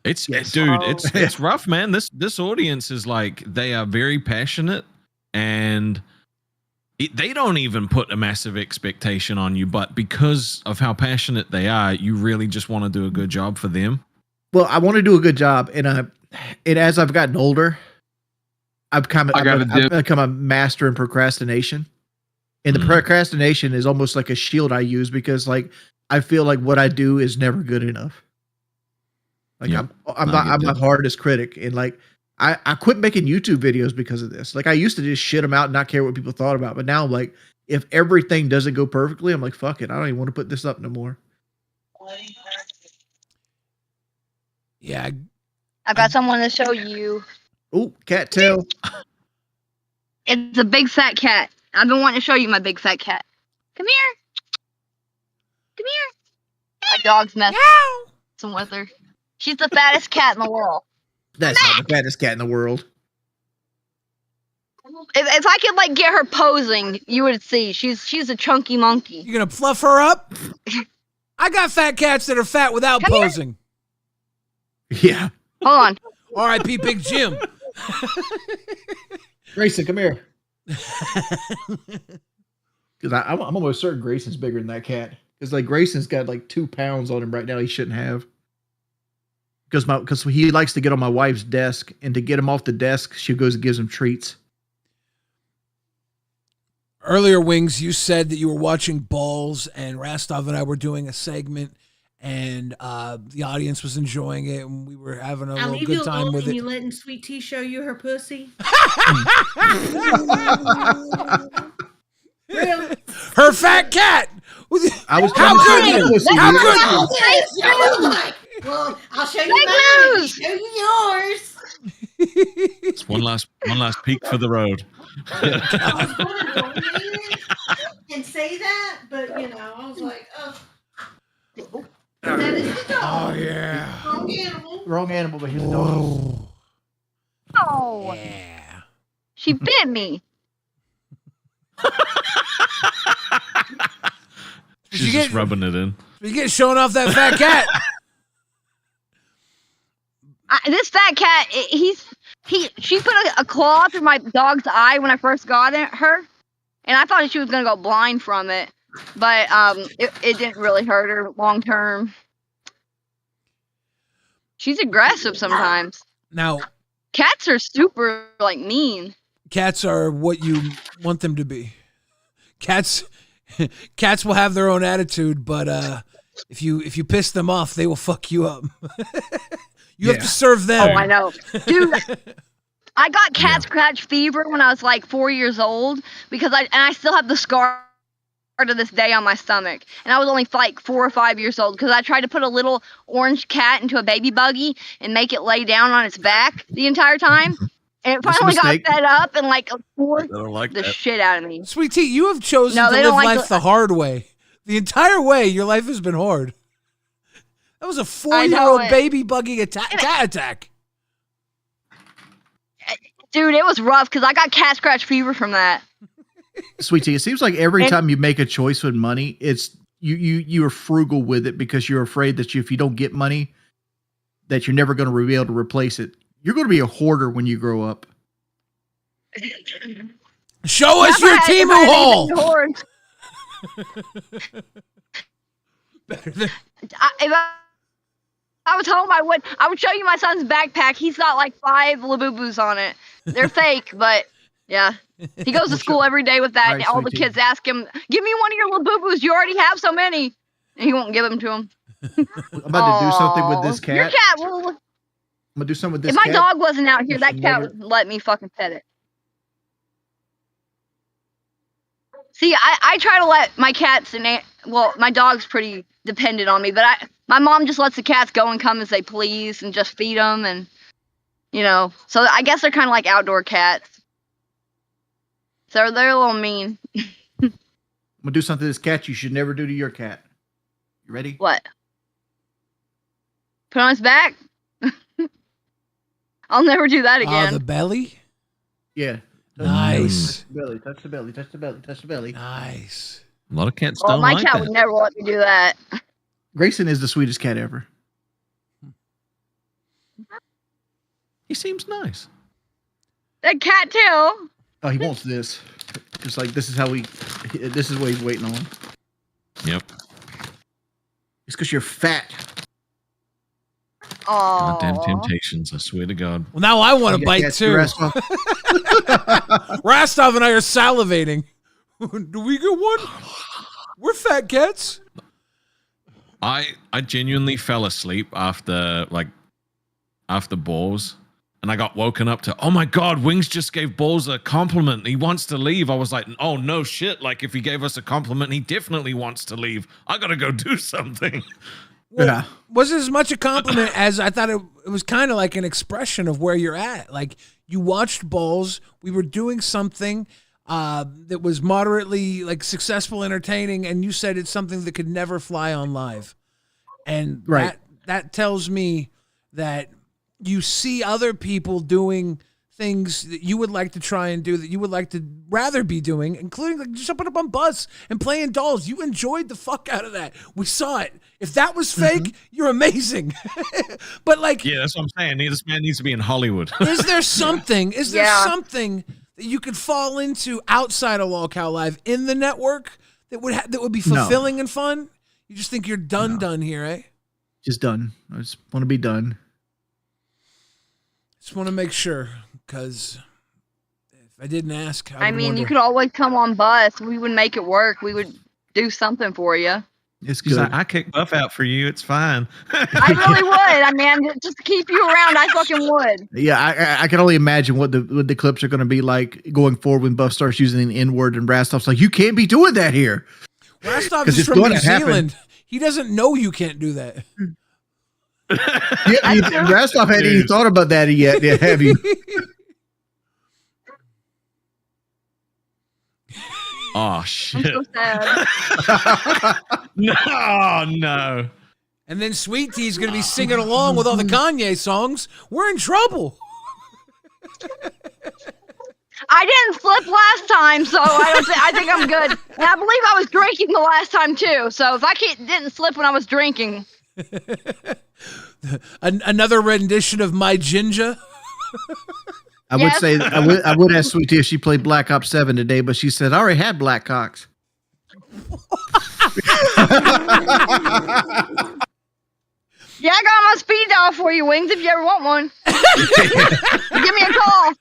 It's yes. Dude, it's rough, man. This audience is like, they are very passionate, and they don't even put a massive expectation on you, but because of how passionate they are, you really just want to do a good job for them. Well, I want to do a good job, and as I've gotten older, I've become a master in procrastination. And the procrastination is almost like a shield I use because like I feel like what I do is never good enough. Like I'm my hardest critic, and like I quit making YouTube videos because of this. Like I used to just shit them out and not care what people thought about, but now I'm like, if everything doesn't go perfectly, I'm like, fuck it, I don't even want to put this up no more. Yeah, I've got someone to show you. Oh, cat tail. It's a big fat cat. I've been wanting to show you my big fat cat. Come here. Come here. My dog's messing with her. She's the fattest cat in the world. That's not the fattest cat in the world. If I could like get her posing, you would see. She's a chunky monkey. You gonna fluff her up? I got fat cats that are fat without Come posing. Here. Yeah. Hold on. R.I.P. Big Jim. Grayson, come here. Because I'm almost certain Grayson's bigger than that cat. Because like Grayson's got like 2 pounds on him right now. He shouldn't have. Because he likes to get on my wife's desk, and to get him off the desk, she goes and gives him treats. Earlier, Wings, you said that you were watching Balls, and Rastov and I were doing a segment, and the audience was enjoying it, and we were having a little good time with it. You letting Sweet Tea show you her pussy? Really? Her fat cat. I was how good? How good? Well, I'll show you mine. I'll show you yours. It's one last peek for the road. I was going to go in and say that, but you know, I was like, oh. That is the dog. Oh yeah. Wrong animal. Wrong animal, but here's a dog. Oh. Yeah. She bit me. She's just rubbing it in. You get showing off that fat cat. This fat cat, she put a claw through my dog's eye when I first got her, and I thought she was gonna go blind from it, but it didn't really hurt her long term. She's aggressive sometimes. Now, cats are super like mean. Cats are what you want them to be. Cats will have their own attitude, but if you piss them off, they will fuck you up. You have to serve them. Oh, I know. Dude, I got cat scratch fever when I was like 4 years old because I still have the scar to this day on my stomach. And I was only like 4 or 5 years old because I tried to put a little orange cat into a baby buggy and make it lay down on its back the entire time. And it finally got fed up and like forced the shit out of me. Sweet Tea, you have chosen to live life the hard way. The entire way, your life has been hard. That was a 4-year-old baby buggy cat attack. Dude, it was rough because I got cat scratch fever from that. Sweet Tea, it seems like every time you make a choice with money, it's you are frugal with it because you're afraid that if you don't get money, that you're never going to be able to replace it. You're going to be a hoarder when you grow up. Show us your Temu haul. If I was home, I would show you my son's backpack. He's got like 5 Labubu's on it. They're fake, but yeah. He goes to school every day with that, and all the kids ask him, "Give me one of your Labubus. You already have so many," and he won't give them to him. I'm about to do something with this cat. Your cat will. I'm gonna do something with this cat. cat. If my dog wasn't out here, that cat would let me fucking pet it. See, I try to let my cats my dog's pretty dependent on me, but my mom just lets the cats go and come as they please and just feed them, and so I guess they're kind of like outdoor cats. So they're a little mean. I'm gonna do something to this cat you should never do to your cat. You ready? What? Put on his back? I'll never do that again. The belly? Yeah. Nice. Touch the belly, touch the belly, touch the belly, touch the belly. Nice. A lot of cats don't my like cat that. would never let me do that. Grayson is the sweetest cat ever. He seems nice. That cat too. Oh, he wants this. It's like this is what he's waiting on. Yep. It's because you're fat. Oh. Goddamn temptations! I swear to God. Well, now I want to You bite got too. Rastov? Rastov and I are salivating. Do we get one? We're fat cats. I genuinely fell asleep after balls, and I got woken up to, oh my God, Wings just gave Balls a compliment. He wants to leave. I was like, oh no shit. Like if he gave us a compliment, he definitely wants to leave. I gotta go do something. Well, Yeah. wasn't as much a compliment as I thought it was kind of like an expression of where you're at. Like you watched Balls, we were doing something that was moderately like successful, entertaining, and you said it's something that could never fly on live. And Right. that tells me that you see other people doing things that you would like to try and do, that you would like to rather be doing, including like jumping up on bus and playing dolls. You enjoyed the fuck out of that. We saw it. If that was fake, you're amazing. But like, Yeah, that's what I'm saying. This man needs to be in Hollywood. is there something Yeah. that you could fall into outside of Lolcow Live in the network that would be No. fulfilling and fun? You just think you're done here, eh? Just done. I just want to be done. Just want to make sure, because if I didn't ask, I would mean, wonder. you could always come on bus. We would make it work. We would do something for you. It's He's good. like, I kick Buff out for you. It's fine. I really would. I mean, just to keep you around, I fucking would. Yeah, I can only imagine what the clips are going to be like going forward when Buff starts using the N word and Rastov's like, you can't be doing that here. Rastov 'Cause is it's from New gonna happen. Zealand. He doesn't know you can't do that. Yeah, Rastov hadn't even thought about that yet, have you? Oh I'm shit. so sad. No. And then Sweet Tea's going to be singing along with all the Kanye songs. We're in trouble. I didn't slip last time, so I think I'm good. And I believe I was drinking the last time too. So if I didn't slip when I was drinking, Another rendition of My Ginger. I would Yes. say I would ask Sweet Tea if she played Black Ops 7 today, but she said I already had Black Cocks. yeah, I got my speed dial for you, Wings. If you ever want one, give me a call.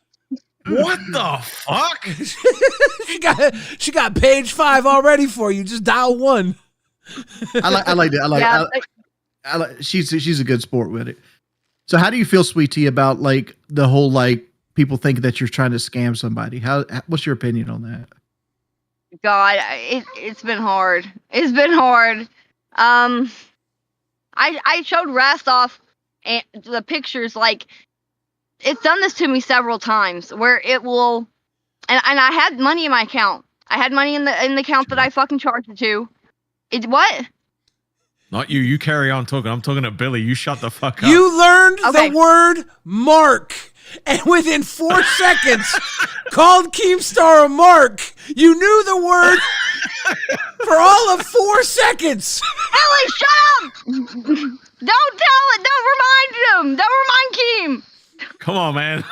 What the fuck? she got page 5 already for you. Just dial 1. I like it. Yeah, She's a good sport with it. So how do you feel, Sweet Tea, about like the whole like people think that you're trying to scam somebody? What's your opinion on that? God, it's been hard. It's been hard. I showed Rastov and the pictures. Like, it's done this to me several times where it will, and I had money in my account. I had money in the account that I fucking charged it to. What? Not you. You carry on talking. I'm talking to Billy. You shut the fuck up. You learned Okay. the word mark, and within 4 seconds called Keemstar a mark. You knew the word for all of 4 seconds. Ellie, shut up! Don't tell it. Don't remind him. Don't remind Keem. Come on, man.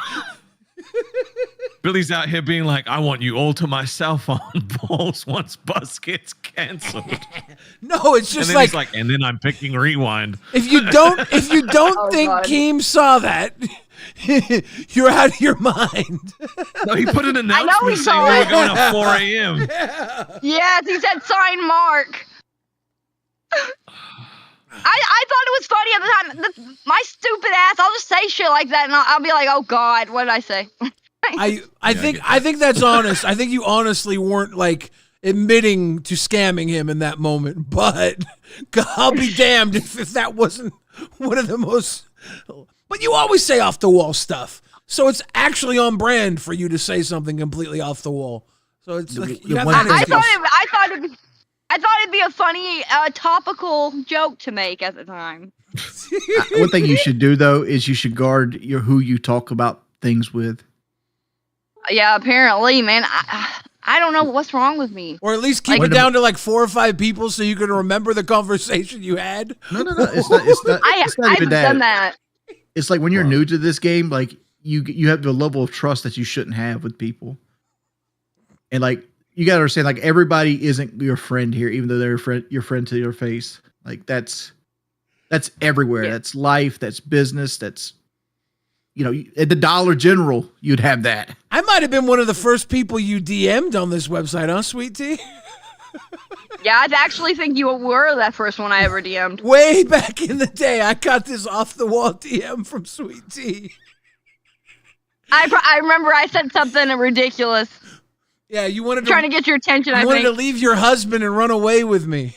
Billy's out here being like, I want you all to myself on Balls once Bus gets canceled. No, it's And just then like, he's like, and then I'm picking rewind. if you don't Oh, think God. Keem saw that, you're out of your mind. No, he put an know announcement he saying saw we were it. going at 4 a.m. Yes, he said sign Mark. I thought it was funny at the time. My stupid ass, I'll just say shit like that and I'll be like, oh God, what did I say? I think that's honest. I think you honestly weren't like admitting to scamming him in that moment, but I'll be damned if that wasn't one of the most. But you always say off the wall stuff, so it's actually on brand for you to say something completely off the wall. So it's like you have that I excuse. thought it'd be a funny topical joke to make at the time. One thing you should do though is you should guard who you talk about things with. Yeah, apparently, man. I don't know what's wrong with me. Or at least keep Like- it down to like 4 or 5 people so you can remember the conversation you had. No. It's not I even haven't done that. It's like when you're new to this game, like you have the level of trust that you shouldn't have with people. And like you gotta understand, like everybody isn't your friend here, even though they're your friend to your face. Like that's everywhere. Yeah. That's life. That's business. That's at the Dollar General, you'd have that. I might have been one of the first people you DM'd on this website, huh, Sweet Tea? Yeah, I actually think you were that first one I ever DM'd. Way back in the day, I got this off the wall DM from Sweet Tea. I remember I said something ridiculous. Yeah, you wanted Trying to get your attention, you I wanted think. to leave your husband and run away with me.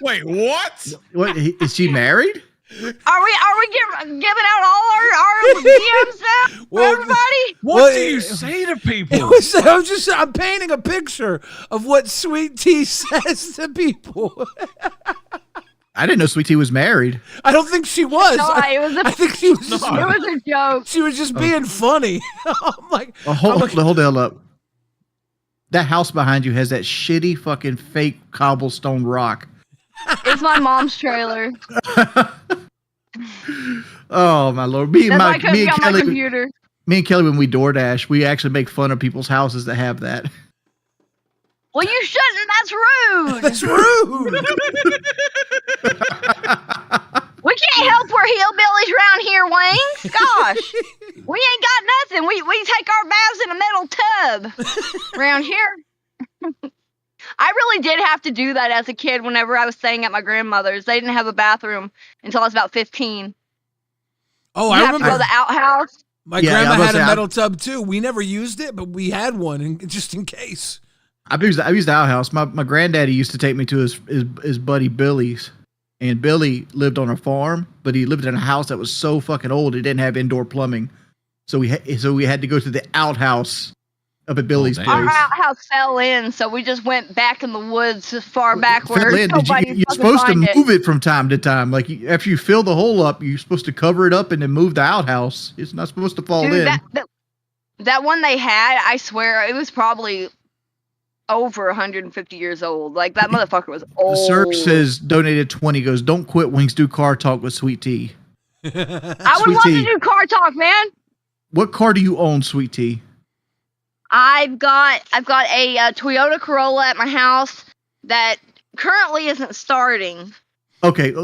Wait, what? What is she married? Are we giving out all our DMs now for everybody? What do you say to people? I'm painting a picture of what Sweet Tea says to people. I didn't know Sweet Tea was married. I don't think she was. No, I think she was just, it was a joke. she was just being funny. I'm like, Hold the hell up. That house behind you has that shitty fucking fake cobblestone rock. It's my mom's trailer. Oh my lord! Me That's why I and couldn't get on my Kelly, computer. me and Kelly, when we DoorDash, we actually make fun of people's houses that have that. Well, you shouldn't. That's rude. that's rude. We can't help we're hillbillies around here, Wings. Gosh. We ain't got nothing. We take our baths in a metal tub around here. I really did have to do that as a kid whenever I was staying at my grandmother's. They didn't have a bathroom until I was about 15. Oh, You I have remember. to go to the outhouse. My Yeah, I grandma was had gonna a say, metal tub too. We never used it, but we had one, just in case. I've used the outhouse. My granddaddy used to take me to his buddy Billy's, and Billy lived on a farm, but he lived in a house that was so fucking old it didn't have indoor plumbing, so we had to go to the outhouse up at Billy's damn. Our place. outhouse fell in, so we just went back in the woods as far back where Fill in. nobody You're fucking supposed to find it. move it from time to time. Like after you fill the hole up, you're supposed to cover it up and then move the outhouse. It's not supposed to fall Dude, in. that one they had, I swear, it was probably over 150 years old. Like, that motherfucker was old. Sir says donated 20. Goes, don't quit. Wings do car talk with Sweet Tea. I would Sweet love Tea. to do car talk, man. What car do you own, Sweet Tea? I've got a Toyota Corolla at my house that currently isn't starting. Okay,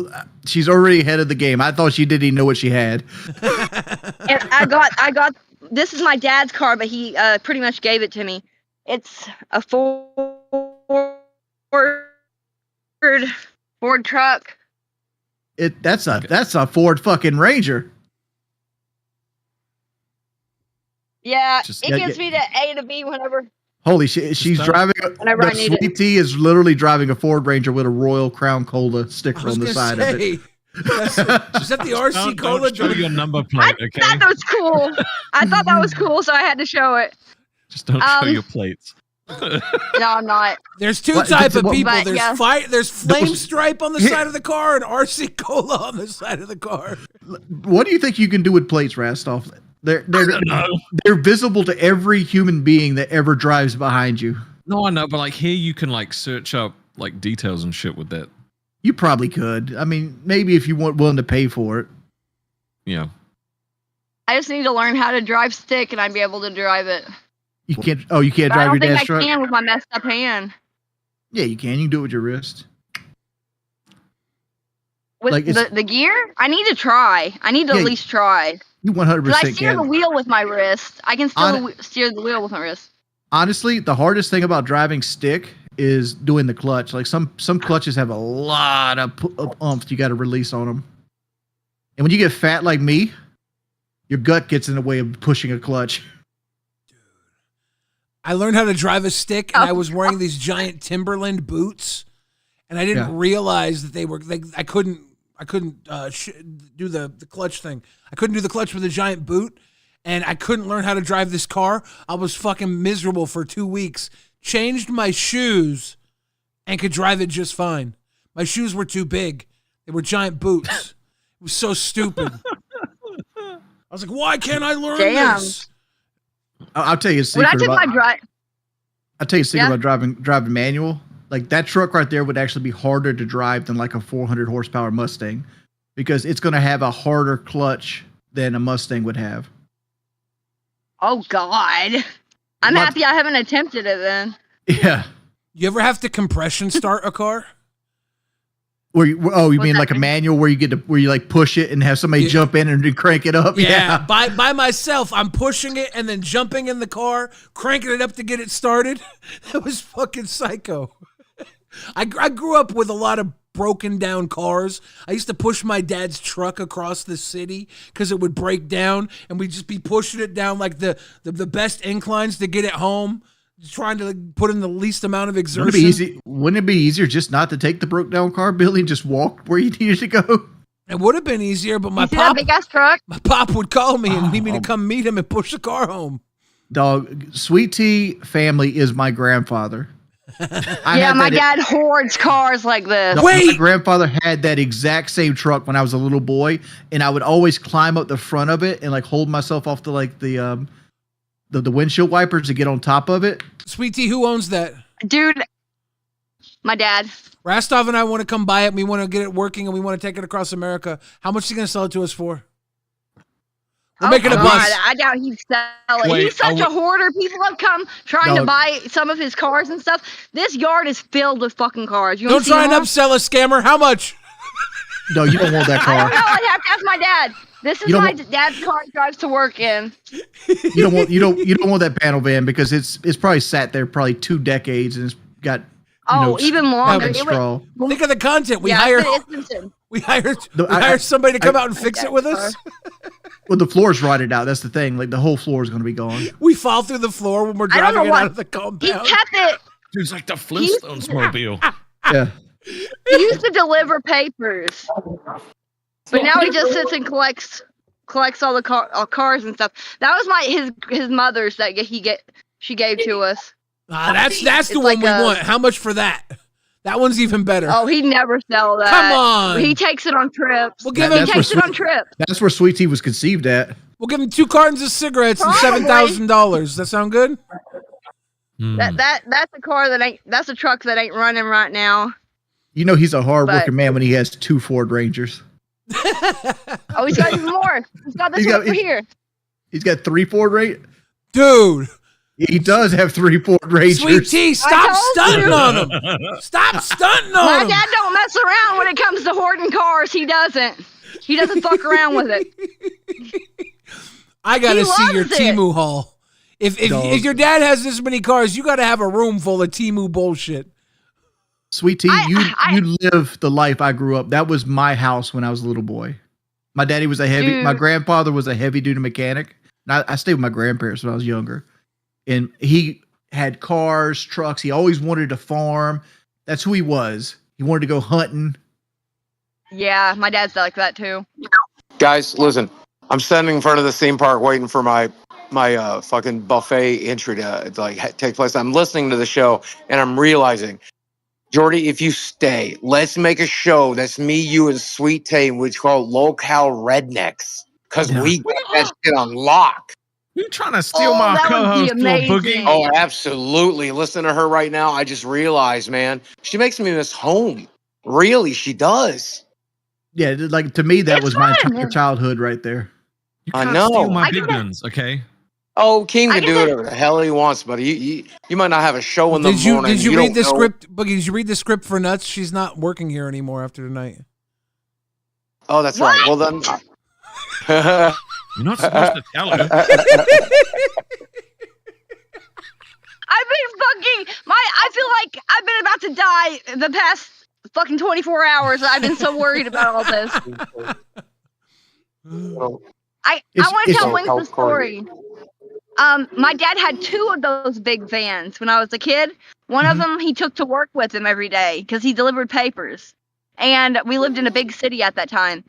she's already ahead of the game. I thought she didn't even know what she had. And I got this is my dad's car, but he pretty much gave it to me. It's a Ford truck. That's a Ford fucking Ranger. Yeah, Just- it gets me to A to B whenever. Holy shit, she's Stop. driving. Whenever I need it. Sweet Tea is literally driving a Ford Ranger with a Royal Crown Cola I sticker was on the gonna side of it. say, is that the RC Cola? Don't show your number I plate, okay? thought that was cool. I thought that was cool, so I had to show it. Just don't show Um, your plates. No, I'm not. There's two What- type of what- people. But, There's yeah. There's Flame was- Stripe on the side of the car and RC Cola on the side of the car. What do you think you can do with plates, Rastoff? They're visible to every human being that ever drives behind you. No, I know, but like here you can like search up like details and shit with that. You probably could. I mean, maybe if you weren't willing to pay for it. Yeah. I just need to learn how to drive stick, and I'd be able to drive it. You can't. Oh, you can't But I drive your don't think dad's I truck. can with my messed up hand. Yeah, you can. You can do it with your wrist. With Like, it's- the gear, I need to try. I need to Yeah, at least try. You Because I 100% steer the can. wheel with my wrist. I can still Hon- steer the wheel with my wrist. Honestly, the hardest thing about driving stick is doing the clutch. Like some clutches have a lot of oomph you got to release on them. And when you get fat like me, your gut gets in the way of pushing a clutch. I learned how to drive a stick, and Oh. I was wearing these giant Timberland boots, and I didn't realize that they were. I couldn't do the clutch thing. I couldn't do the clutch with a giant boot, and I couldn't learn how to drive this car. I was fucking miserable for 2 weeks. Changed my shoes, and could drive it just fine. My shoes were too big. They were giant boots. It was so stupid. I was like, why can't I learn Damn. this? I'll tell you a When I secret took my about. drive, I'll tell you a secret Yeah. about driving manual. Like that truck right there would actually be harder to drive than like a 400 horsepower Mustang, because it's going to have a harder clutch than a Mustang would have. oh god, I'm happy I haven't attempted it then. Yeah. You ever have to compression start a car? Where you What's mean that like a mean? manual where you like push it and have somebody Yeah. jump in and crank it up? Yeah, by myself, I'm pushing it and then jumping in the car, cranking it up to get it started. That was fucking psycho. I grew up with a lot of broken down cars. I used to push my dad's truck across the city because it would break down, and we'd just be pushing it down like the best inclines to get it home, trying to like, put in the least amount of exertion. Wouldn't it be easier just not to take the broke down car, Billy, and just walk where you needed to go? It would have been easier, but my You see that pop, big ass truck? my pop would call me and need me to come meet him and push the car home. Dog, Sweet Tea family is my grandfather. Yeah, my dad hoards cars like this. No, my grandfather had that exact same truck when I was a little boy, and I would always climb up the front of it and like hold myself off the windshield wipers to get on top of it. Sweet Tea, who owns that? Dude, my dad. Rastov and I want to come buy it. We want to get it working, and we want to take it across America. How much is he going to sell it to us for? We're making a God, bus. I doubt he'd sell it. Wait, He's such a hoarder. People have come trying to buy some of his cars and stuff. This yard is filled with fucking cars. You Don't try and upsell a scammer. How much? No, you don't want that I car. don't know. I'd have to ask my dad. This is my dad's car he drives to work in. You don't want that panel van because it's probably sat there probably 2 decades and it's got even longer. and straw. Think of the content. We Yeah, hired it's been somebody to come out and fix it with us. Well, the floor's rotted out. That's the thing. Like the whole floor is going to be gone. We fall through the floor when we're I don't driving know it out what- of the He compound. kept it. Dude's like the Flintstones mobile. Yeah. He used to deliver papers, but now he just sits and collects all the cars and stuff. That was his mother's that she gave to us. That's the It's one like we want. How much for that? That one's even better. Oh, he'd never sell that. Come on. He takes it on trips. We'll give That- him. that's He takes where it on trips. That's where Sweet Tea was conceived at. We'll give him 2 cartons of cigarettes and Probably. $7,000. That sound good? That's a car that ain't. That's a truck that ain't running right now. You know he's a hard-working But- man when he has 2 Ford Rangers. Oh, he's got even more. He's got this He's got- one over here. He's got 3 Ford Rangers. Dude. He does have 3 Ford Rangers. Sweet Tea, stop told stunting you. on him. Stop stunting My on him. dad don't mess around when it comes to hoarding cars. He doesn't. He doesn't fuck around with it. I gotta He see your loves it. Timu haul. If your dad has this many cars, you gotta have a room full of Timu bullshit. Sweet Tea, you live the life I grew up. That was my house when I was a little boy. My daddy was my grandfather was a heavy duty mechanic. And I stayed with my grandparents when I was younger. And he had cars, trucks. He always wanted to farm. That's who he was. He wanted to go hunting. Yeah, my dad's like that too. Guys, listen. I'm standing in front of the theme park waiting for my fucking buffet entry to like take place. I'm listening to the show and I'm realizing, Jordy, if you stay, let's make a show that's me, you, and Sweet Tea, which called Local Rednecks, because we got that shit on lock. You trying to steal my that would be co-host for a amazing. boogie? Oh, absolutely. Listen to her right now. I just realized, man, she makes me miss home. Really, she does. Yeah, like to me, that It's was my fun. entire childhood right there. You I can't know. steal my I big get it. guns, okay? Oh, King I can get do that- whatever the hell he wants, but you might not have a show in the morning. Did you read don't the know. script, Boogie? Did you read the script for Nuts? She's not working here anymore after tonight. Oh, that's right. Well then. You're not supposed to tell her. I've been I feel like I've been about to die the past fucking 24 hours. I've been so worried about all this. I want to tell Wings the story. My dad had 2 of those big vans when I was a kid. One of them he took to work with him every day because he delivered papers. And we lived in a big city at that time.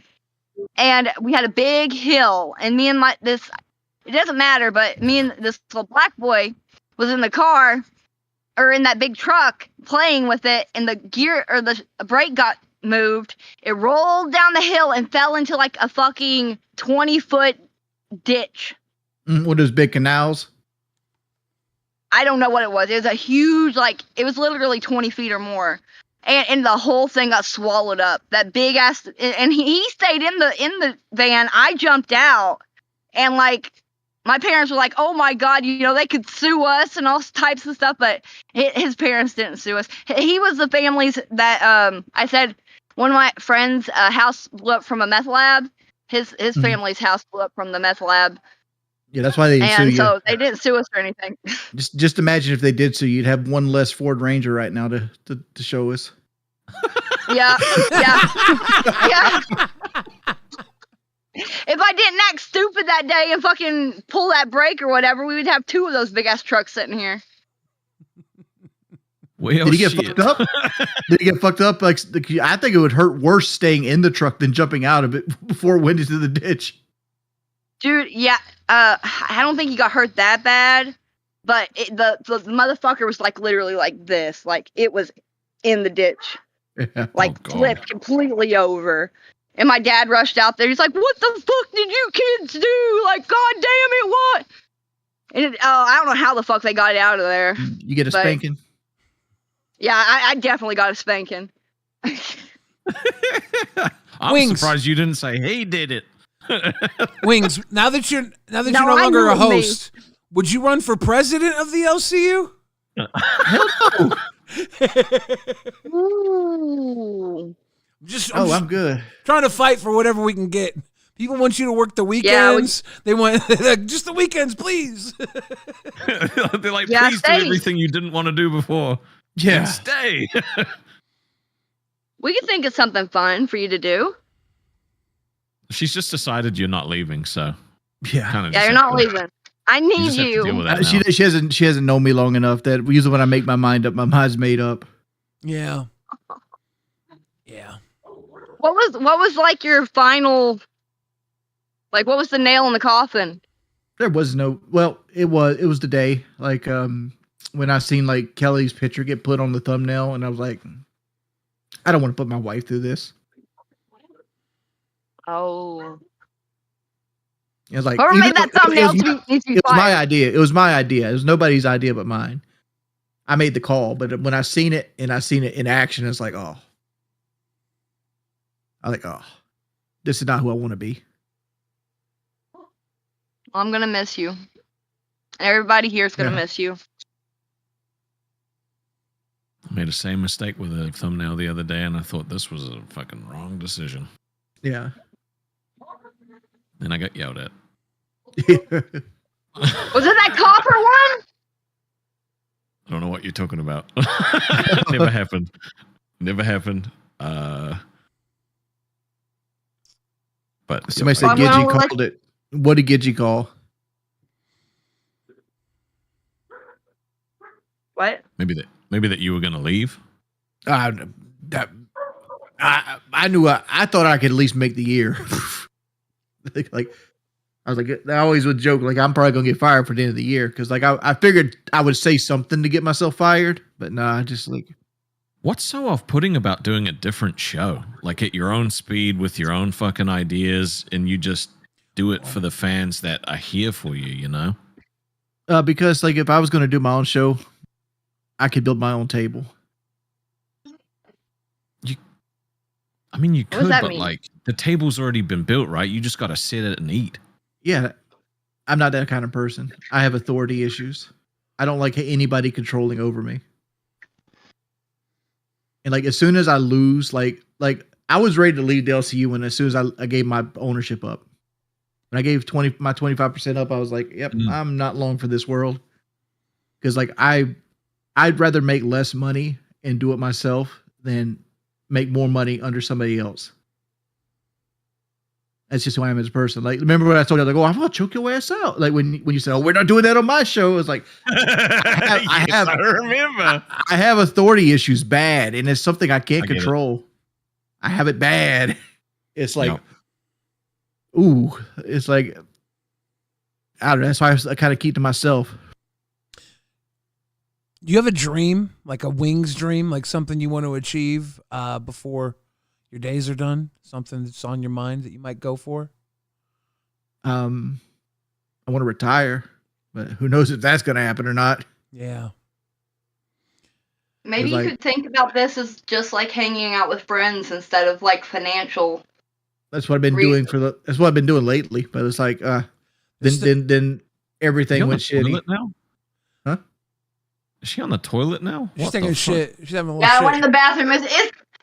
And we had a big hill. And me and it doesn't matter, but me and this little black boy was in the car or in that big truck playing with it, and the gear or the brake got moved. It rolled down the hill and fell into like a fucking 20-foot ditch. One of those big canals. I don't know what it was. It was a huge, it was literally 20 feet or more. And the whole thing got swallowed up. That big ass, and he stayed in the van. I jumped out, and my parents were like, "Oh my God, they could sue us and all types of stuff." But his parents didn't sue us. He was the families that I said one of my friends' house blew up from a meth lab. His family's house blew up from the meth lab. Yeah, that's why they didn't sue And you. so they didn't sue us or anything. Just imagine if they did sue you, you'd have one less Ford Ranger right now to show us. Yeah. If I didn't act stupid that day and fucking pull that brake or whatever, we would have 2 of those big ass trucks sitting here. Well, Did he get fucked up? Did he get fucked up? Like, I think it would hurt worse staying in the truck than jumping out of it before it went into the ditch. Dude, yeah. I don't think he got hurt that bad, but the motherfucker was like literally like this, like it was in the ditch, Yeah. like flipped completely over. And my dad rushed out there. He's like, "What the fuck did you kids do? Like, god damn it, what?" And I don't know how the fuck they got it out of there. You get a spanking? Yeah, I definitely got a spanking. I'm Wings. surprised you didn't say he did it. Wings, now that you're no I longer knew a it was me. host, would you run for president of the LCU? Hell no. Ooh. I'm just good. Trying to fight for whatever we can get. People want you to work the weekends. They want just the weekends, please. They're like, Yeah, please do stay. everything you didn't want to do before. Yeah. And stay. We can think of something fun for you to do. She's just decided you're not leaving, so Yeah. kind of. Yeah, you're not leaving. I need just have to deal you. with that She hasn't known me long enough that usually when I make my mind up, my mind's made up. Yeah. Yeah. What was like your final, like what was the nail in the coffin? There was no. Well, it was the day like when I seen like Kelly's picture get put on the thumbnail, and I was like, I don't want to put my wife through this. Oh. It was like, Whoever even made that though- thumbnail it needs to be was my fired. idea. It was my idea. It was nobody's idea but mine. I made the call, but when I seen it and I seen it in action, it's like, oh, this is not who I want to be. I'm gonna miss you. Everybody here is gonna Yeah. miss you. I made the same mistake with a thumbnail the other day, and I thought this was a fucking wrong decision. Yeah. And I got yelled at. Was it that copper one? I don't know what you're talking about. Never happened. Never happened. But Somebody said Well, Gidgey well, called it. What did Gidgey call? What? maybe that you were gonna leave. I knew I thought I could at least make the year. like I was like, I always would joke like I'm probably gonna get fired for the end of the year because like I figured I would say something to get myself fired, but no, I just like What's so off-putting about doing a different show, like at your own speed with your own fucking ideas, and you just do it for the fans that are here for you? You know? because like if I was gonna do my own show, I could build my own table. I mean, you does could, that but mean? like the table's already been built, right? You just got to sit it and eat. Yeah, I'm not that kind of person. I have authority issues. I don't like anybody controlling over me. And like as soon as I lose, like I was ready to leave the LCU, and as soon as I gave my ownership up, when I gave my 25% up, I was like, yep, I'm not long for this world. Because like I'd rather make less money and do it myself than make more money under somebody else. That's just who I am as a person. Like, remember when I told you, like, oh, I'm gonna choke your ass out. Like when you said, oh, we're not doing that on my show. It's like I remember. I have authority issues bad, and it's something I can't I get it. control. I have it bad. It's like, ooh, it's like I don't know. That's why I kind of keep to myself. Do you have a dream, like a Wings dream, like something you want to achieve before your days are done? Something that's on your mind that you might go for? I want to retire, but who knows if that's going to happen or not. Yeah. Maybe It's you like- could think about this as just like hanging out with friends instead of like That's what I've been doing that's what I've been doing lately. But it's like, Just then everything went shitty. Toilet now? Huh? Is she on the toilet now? She's What taking the a fuck? shit. She's having a little Yeah, I shit. went in the bathroom.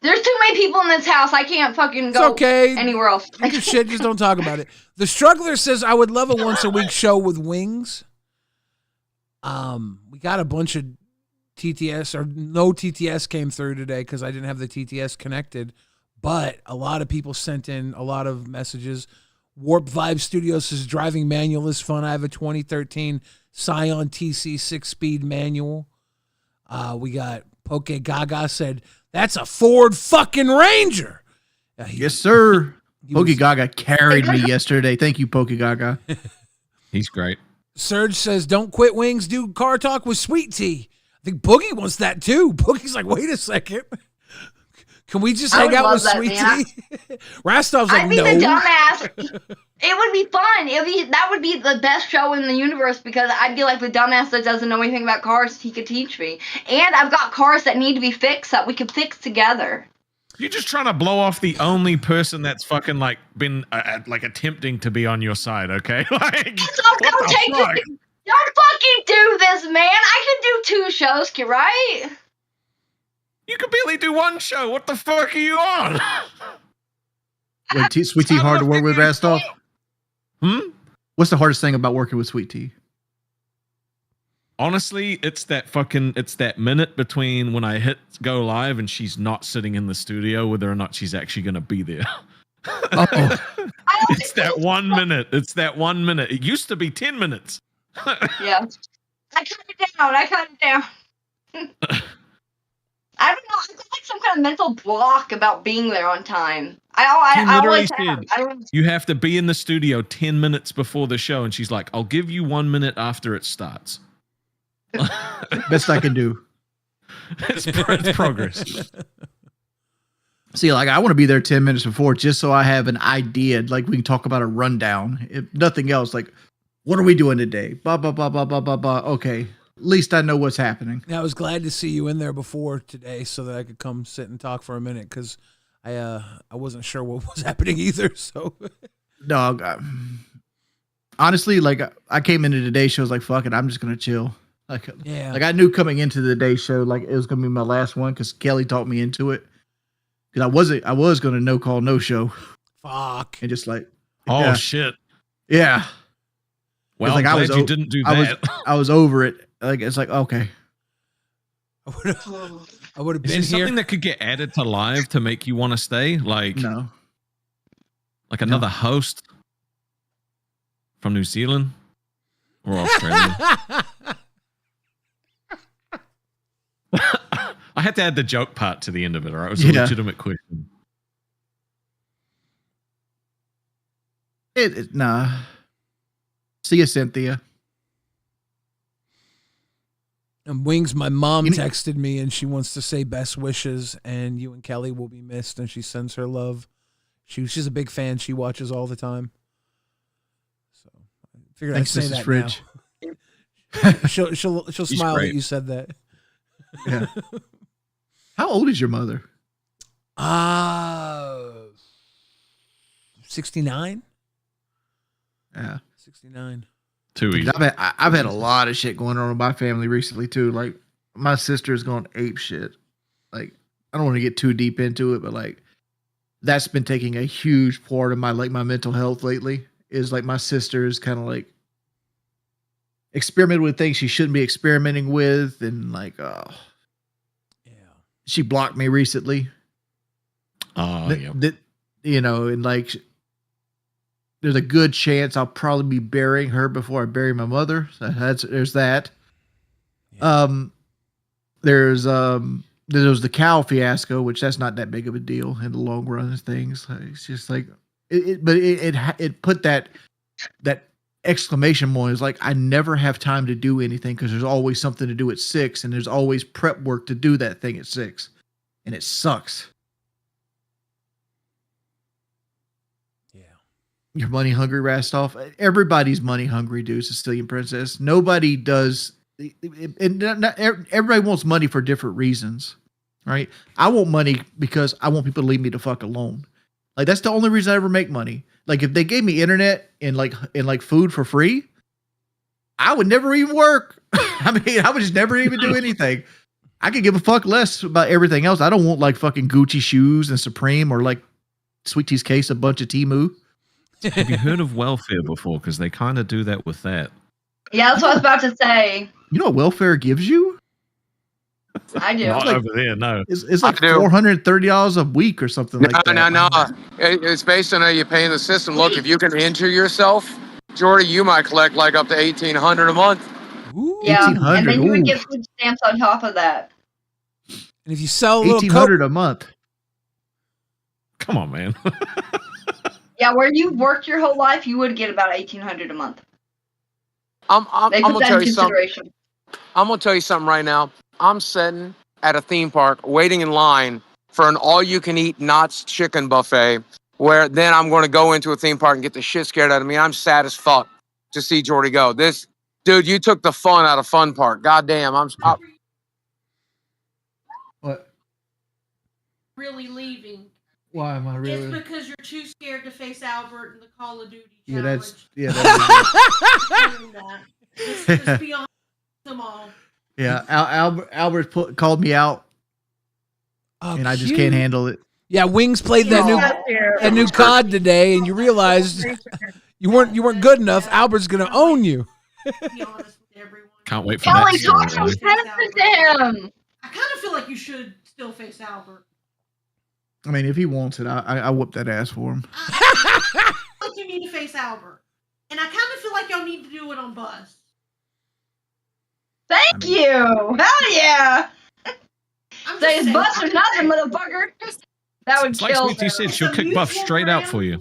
There's too many people in this house. I can't fucking It's go okay. anywhere else. You can shit, just don't talk about it. The Struggler says, I would love a once a week show with wings. We got a bunch of TTS, or no TTS came through today because I didn't have the TTS connected. But a lot of people sent in a lot of messages. Warp Vibe Studios says driving manual is fun. I have a 2013 Scion TC 6-speed manual. We got Poke Gaga said, that's a Ford fucking Ranger. Yes, sir. Poke was- Gaga carried me yesterday. Thank you, Poke Gaga. He's great. Serge says, don't quit wings, do car talk with Sweet Tea. I think Boogie wants that too. Boogie's like, wait a second. Can we just I hang would out love with that, Sweet man. Tea? Rastov's like, I'd be no. the dumbass. It would be fun. That would be the best show in the universe because I'd be like the dumbass that doesn't know anything about cars. He could teach me. And I've got cars that need to be fixed that we could fix together. You're just trying to blow off the only person that's fucking like been like attempting to be on your side, okay? Like, So what don't the take fuck? this. Don't fucking do this, man. I can do 2 shows, right? You can barely do one show. What the fuck are you on? Wait, Sweet Tea hard to work with, Rastov? Hmm? What's the hardest thing about working with Sweet Tea? Honestly, it's that minute between when I hit go live and she's not sitting in the studio, whether or not she's actually going to be there. Oh, It's that 1 minute. It's that 1 minute. It used to be 10 minutes. Yeah. I cut it down. I don't know. I've got like some kind of mental block about being there on time. She I literally always have. said, I don't. you have to be in the studio 10 minutes before the show. And she's like, I'll give you 1 minute after it starts. best I can do. It's progress. See, like I want to be there 10 minutes before just so I have an idea. Like we can talk about a rundown. If nothing else, like what are we doing today? Blah, blah, blah, blah, blah, blah, blah. Okay. At least I know what's happening. I was glad to see you in there before today so that I could come sit and talk for a minute because I wasn't sure what was happening either. So, Dog. Honestly, like I came into today's show, I was like, fuck it, I'm just gonna chill. Like, yeah. like I knew coming into the day show, like it was gonna be my last one because Kelly talked me into it. Because I was gonna no call, no show. Fuck. And just like, Oh, yeah. shit. Yeah. Well, like, I'm glad you didn't do that. I was over it. Like it's like, okay. I would have Is been there here. something that could get added to live to make you want to stay? Like, No. like another host from New Zealand or Australia? I had to add the joke part to the end of it, all right? It was a Yeah. legitimate question. Nah. See you, Cynthia. And Wings, my mom You know- texted me and she wants to say best wishes and you and Kelly will be missed and she sends her love. She's a big fan. She watches all the time. So I figured Thanks, I'd say Mrs. that Fridge. now. She'll She's smile great. that you said that. Yeah. How old is your mother? 69? Yeah. 69. Too easy. I've had a lot of shit going on in my family recently too. Like my sister's gone ape shit. Like I don't want to get too deep into it, but like that's been taking a huge part of my my mental health lately. Is like my sister is kind of like experimenting with things she shouldn't be experimenting with, and like Yeah. she blocked me recently. Oh, yeah. You know, and like there's a good chance I'll probably be burying her before I bury my mother. So there's that. Yeah. There's the cow fiasco, which that's not that big of a deal in the long run of things. It's just like it put that exclamation point. It's like I never have time to do anything because there's always something to do at 6, and there's always prep work to do that thing at 6, and it sucks. You're money hungry, Rastov. Everybody's money hungry, dude. Sicilian Princess. Nobody does, and not everybody wants money for different reasons, right? I want money because I want people to leave me the fuck alone. Like that's the only reason I ever make money. Like if they gave me internet and like food for free, I would never even work. I mean, I would just never even do anything. I could give a fuck less about everything else. I don't want like fucking Gucci shoes and Supreme or like Sweet Tea's case, a bunch of Temu. Have you heard of welfare before? Because they kind of do that with that. Yeah, that's what I was about to say. You know what welfare gives you? I do. Not like- over there, no. It's like I do. $430 a week or something like that. No. It's based on how you pay in the system. Look, if you can injure yourself, Jordy, you might collect like up to $1,800 a month. Ooh. Yeah, and 1800, then you would ooh. get food stamps on top of that. And if you sell a little $1,800 coke, a month. Come on, man. Yeah, where you've worked your whole life, you would get about $1,800 a month. I'm They gonna put that tell in you something. consideration. I'm gonna tell you something right now. I'm sitting at a theme park waiting in line for an all-you-can-eat Knott's chicken buffet, where then I'm going to go into a theme park and get the shit scared out of me. I'm sad as fuck to see Jordy go. This dude, you took the fun out of Fun Park. Goddamn, What? Really leaving. Why am I It's because you're too scared to face Albert in the Call of Duty Yeah, challenge. that's Doing that. It's beyond them all. yeah. Albert called me out, and I just can't handle it. Yeah, Wings played that new COD today, and you realized you weren't good enough. Albert's gonna own you. Be honest with everyone. Can't wait for Kelly, that. talk some sense to him. I kind of feel like you should still face Albert. I mean, if he wants it, I whoop that ass for him. I feel like you need to face Albert. And I kind of feel like y'all need to do it on Buzz. Thank you. Hell yeah. I'm Say just it's saying, bust or nothing, motherfucker. That would It's like kill. Sweetie said, she'll kick Buff straight out for you.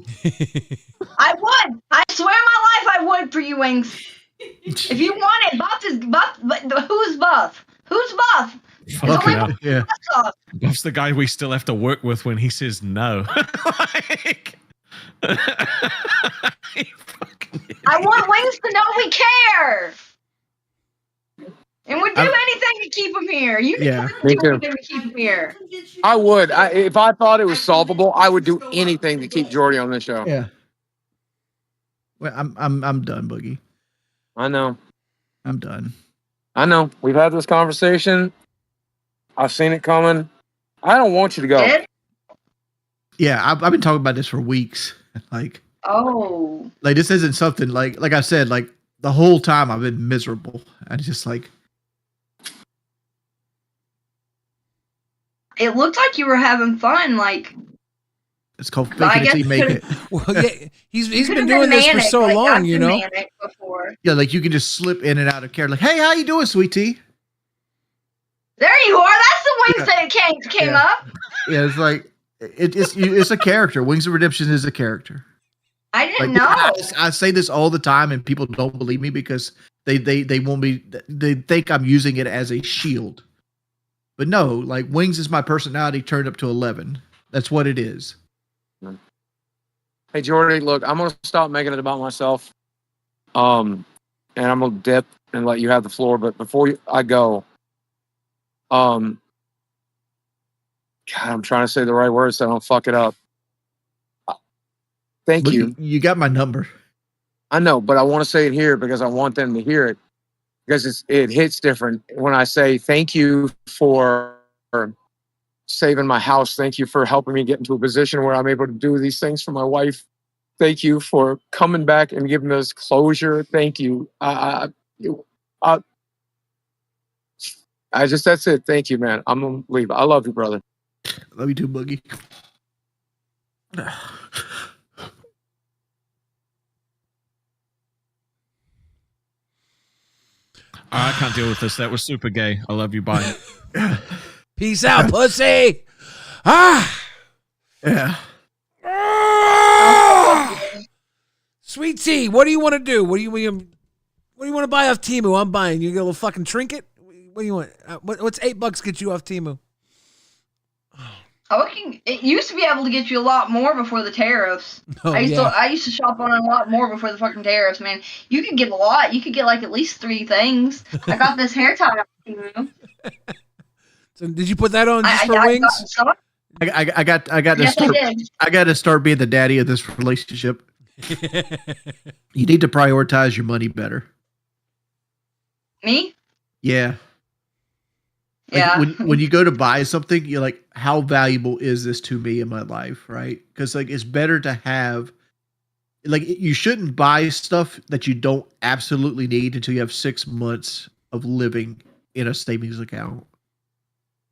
I would. I swear my life I would for you, Wings. If you want it, Buff is Buff. But who's Buff? Who's Buff? Fucking hell. Yeah. Buff's the guy we still have to work with when he says no. Like, I want Wings to know we care. And we'd do anything to keep him here. You can Me do too. anything to keep him here. I would. If I thought it was solvable, I would do anything to keep Jordy on this show. Yeah. Well, I'm done, Boogie. I know. I'm done. I know. We've had this conversation. I've seen it coming. I don't want you to go. Yeah, I've been talking about this for weeks. Like this isn't something like I said, like the whole time I've been miserable. I just like. It looked like you were having fun, like. It's called But I fake it till you guess make it. Well, yeah, he's Could've been been doing this for manic, so like, long, I've you been know. manic before. Yeah, like you can just slip in and out of character. Like, hey, how you doing, sweet tea? There you are. That's the Wings that came Yeah. up. Yeah, it's like it's a character. Wings of Redemption is a character. I didn't Like, know. I say this all the time, and people don't believe me because they won't be. They think I'm using it as a shield. But no, like Wings is my personality turned up to 11. That's what it is. Hey, Jordy, look, I'm going to stop making it about myself. And I'm going to dip and let you have the floor. But before I go, God, I'm trying to say the right words so I don't fuck it up. Thank you. You got my number. I know, but I want to say it here because I want them to hear it. Because it hits different when I say thank you for saving my house. Thank you for helping me get into a position where I'm able to do these things for my wife. Thank you for coming back and giving us closure. Thank you. That's it. Thank you, man. I'm gonna leave. I love you, brother. Love you too, Boogie. I can't deal with this. That was super gay. I love you. Bye. Peace out, pussy. Ah. Yeah. Sweet tea. What do you want to do? What do you want to buy off Temu? I'm buying. You get a little fucking trinket. What do you want? What's $8 get you off Temu? It used to be able to get you a lot more before the tariffs. Oh, I yeah. used to shop on a lot more before the fucking tariffs, man. You could get a lot. You could get like at least 3 things. I got this hair tie off Temu. So did you put that on just for I Wings? got some. I got to Yes, I start. did. I got to start being the daddy of this relationship. You need to prioritize your money better. Me? Yeah. Like Yeah. when you go to buy something, you're like, how valuable is this to me in my life, right? Because like it's better to have, like, you shouldn't buy stuff that you don't absolutely need until you have 6 months of living in a savings account.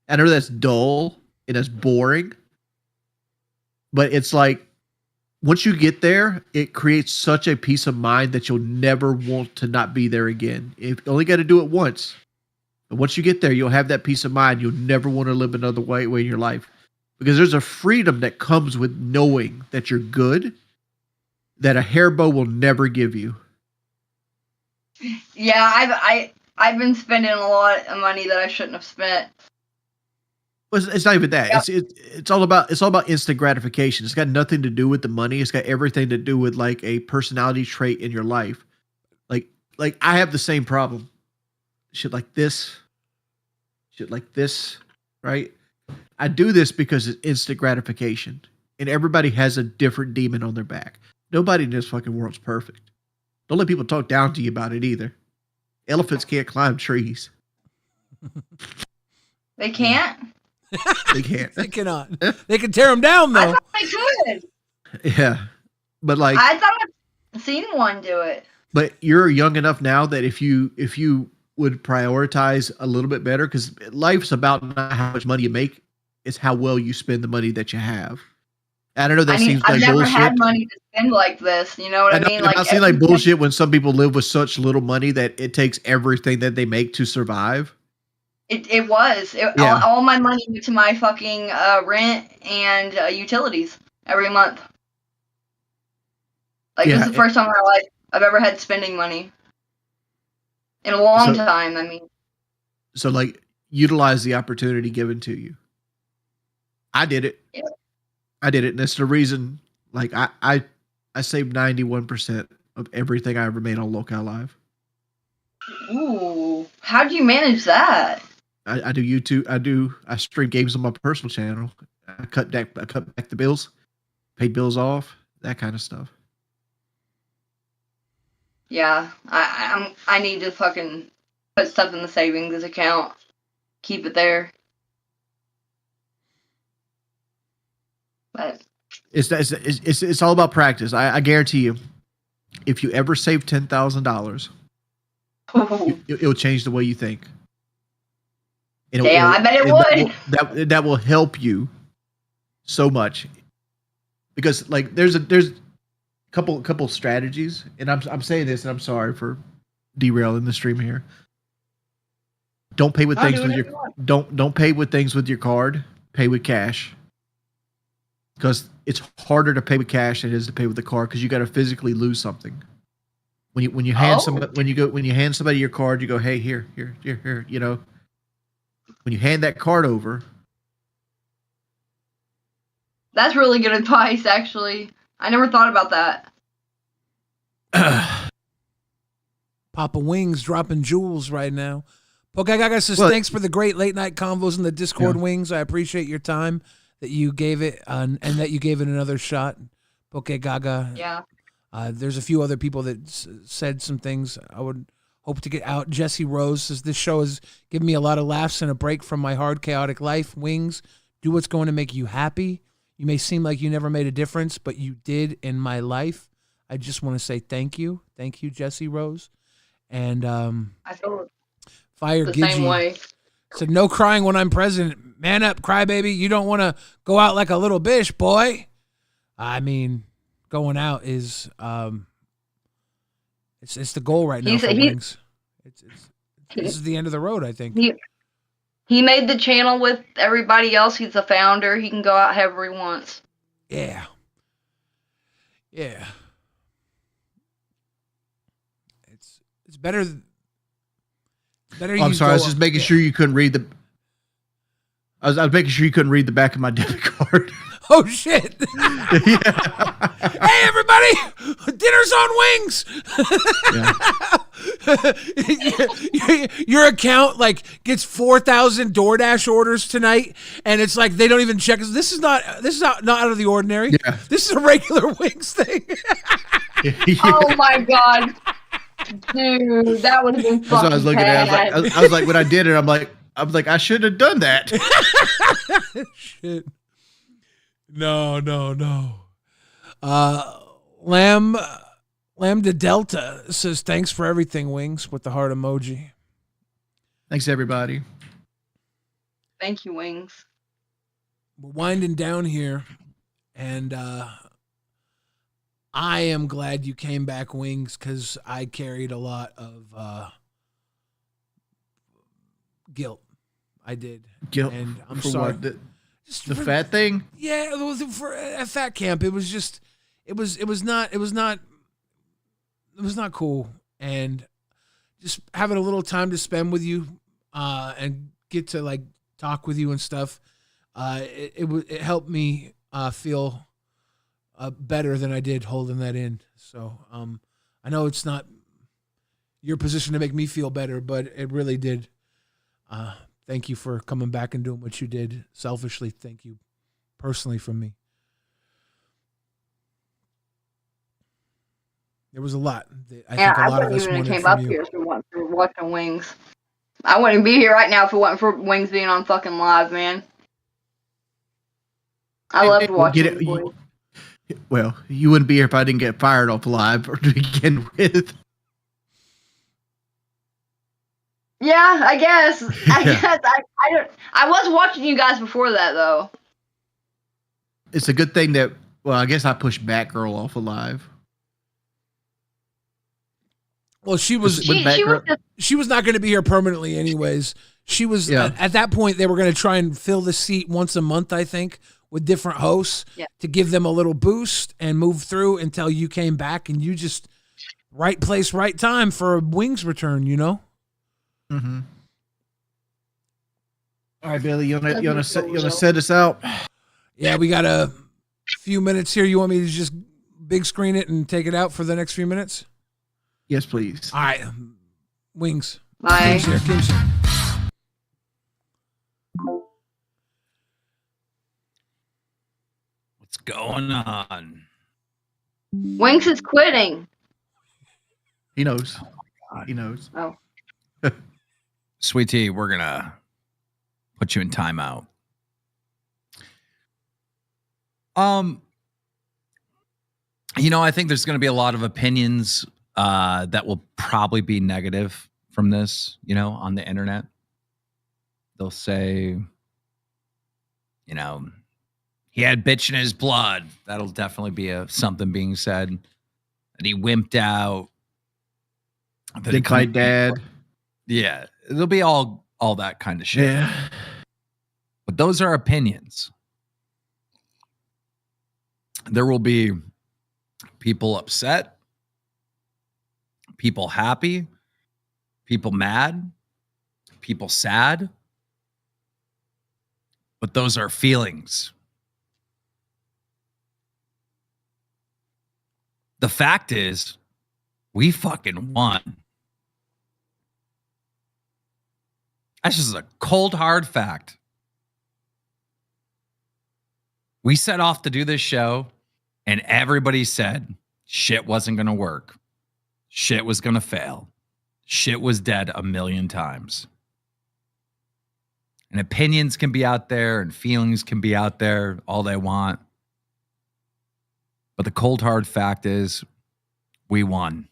I know that's dull and that's boring, but it's like once you get there, it creates such a peace of mind that you'll never want to not be there again. You only got to do it once. But once you get there, you'll have that peace of mind. You'll never want to live another way in your life because there's a freedom that comes with knowing that you're good that a hair bow will never give you. Yeah, I've been spending a lot of money that I shouldn't have spent. Well, it's not even that. Yep. It's all about instant gratification. It's got nothing to do with the money. It's got everything to do with like a personality trait in your life. Like I have the same problem. Shit like this, right? I do this because it's instant gratification, and everybody has a different demon on their back. Nobody in this fucking world's perfect. Don't let people talk down to you about it either. Elephants can't climb trees. They can't? They can't. They cannot. They can tear them down, I though. thought they could. Yeah. But like, I thought I've seen one do it. but you're young enough now that if you would prioritize a little bit better, because life's about not how much money you make, it's how well you spend the money that you have. I don't know. That seems I've like never bullshit. had money to spend like this. You know what I mean? Like, I seem like bullshit when some people live with such little money that it takes everything that they make to survive. It was. Yeah. All my money went to my fucking rent and utilities every month. Like, Yeah, this is the first time in my life I've ever had spending money. In a long time, I mean. So, like, utilize the opportunity given to you. I did it. Yeah. I did it. And that's the reason, like, I saved 91% of everything I ever made on Local Live. Ooh. How do you manage that? I do YouTube. I stream games on my personal channel. I cut back the bills, paid bills off, that kind of stuff. Yeah, I need to fucking put stuff in the savings account, keep it there. But It's all about practice. I guarantee you, if you ever save $10,000, it'll change the way you think. And damn, I bet it would. That will help you so much, because like there's a couple strategies, and I'm saying this, and I'm sorry for derailing the stream here. Don't pay with things with your don't pay with things with your card. Pay with cash, because it's harder to pay with cash than it is to pay with the card, because you got to physically lose something. When you hand somebody your card, you go, hey, here, you know. When you hand that card over, That's really good advice, actually. I never thought about that. Papa Wings dropping jewels right now. Gaga says, Well, thanks for the great late night convos in the Discord, Yeah. Wings. I appreciate your time that you gave it and that you gave it another shot. Gaga. Yeah. There's a few other people that said some things I would hope to get out. Jesse Rose says, this show has given me a lot of laughs and a break from my hard, chaotic life. Wings, do what's going to make you happy. You may seem like you never made a difference, but you did in my life. I just want to say thank you. Thank you, Jesse Rose. And I feel Fire the same Gidgey way. said, no crying when I'm president. Man up, crybaby. You don't want to go out like a little bitch, boy. I mean, going out is it's the goal right now for Wings. This is the end of the road, I think. He made the channel with everybody else. He's the founder. He can go out however he wants. Yeah. Yeah. It's better. I'm sorry. I was just making sure you couldn't read the. I was making sure you couldn't read the back of my debit card. Oh shit! Hey everybody, dinner's on Wings. Your account like gets 4,000 DoorDash orders tonight, and it's like they don't even check. This is not out of the ordinary. Yeah. This is a regular Wings thing. Oh my god! Dude, that would have been That's what I was fucking looking at. bad. I was like, when I did it, I'm like, I should have done that. Shit. No. Lamb to Delta says thanks for everything, Wings, with the heart emoji. Thanks, everybody. Thank you, Wings. We're winding down here, and I am glad you came back, Wings, because I carried a lot of guilt. I did. Guilt. And I'm for sorry. What? The fat thing? Yeah, it was for at fat camp. It was just, it was not cool. And just having a little time to spend with you, and get to like talk with you and stuff. It helped me feel better than I did holding that in. So I know it's not your position to make me feel better, but it really did. Thank you for coming back and doing what you did. Selfishly, thank you personally from me. There was a lot. I think a lot of us wanted came from up you. here if it wasn't for watching Wings. I wouldn't be here right now if it wasn't for Wings being on fucking live, man. I loved watching you boys. Well, you wouldn't be here if I didn't get fired off live to begin with. Yeah, I guess. I was watching you guys before that though. It's a good thing that, well, I guess I pushed Batgirl off of live. Well, she was not going to be here permanently anyways. She was at that point they were going to try and fill the seat once a month, I think, with different hosts to give them a little boost and move through until you came back, and you just right place, right time for a Wings return, you know? Mm-hmm. All right, Billy, you wanna set us out? Yeah, we got a few minutes here. You want me to just big screen it and take it out for the next few minutes? Yes, please. All right, Wings. Bye. KEEMSTAR. What's going on? Wings is quitting. He knows. He knows. Oh. Sweet Tea, we're gonna put you in timeout. I think there's gonna be a lot of opinions that will probably be negative from this, on the internet. They'll say, he had bitch in his blood. That'll definitely be something being said. That he wimped out. Dick fight dad. Yeah, it'll be all that kind of shit. Yeah. But those are opinions. There will be people upset, people happy, people mad, people sad. But those are feelings. The fact is, we fucking won. That's just a cold, hard fact. We set off to do this show, and everybody said shit wasn't going to work. Shit was going to fail. Shit was dead a million times. And opinions can be out there, and feelings can be out there all they want. But the cold, hard fact is, we won.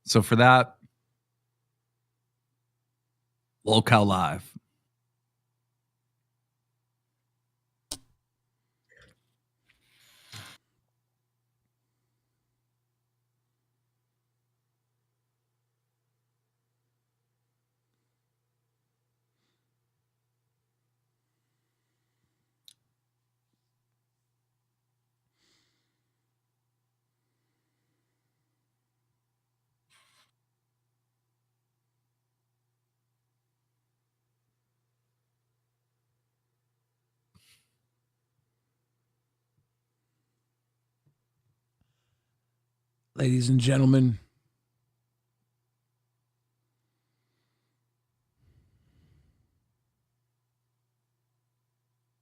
So for that, Lolcow Live. Ladies and gentlemen,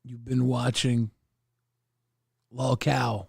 you've been watching Lolcow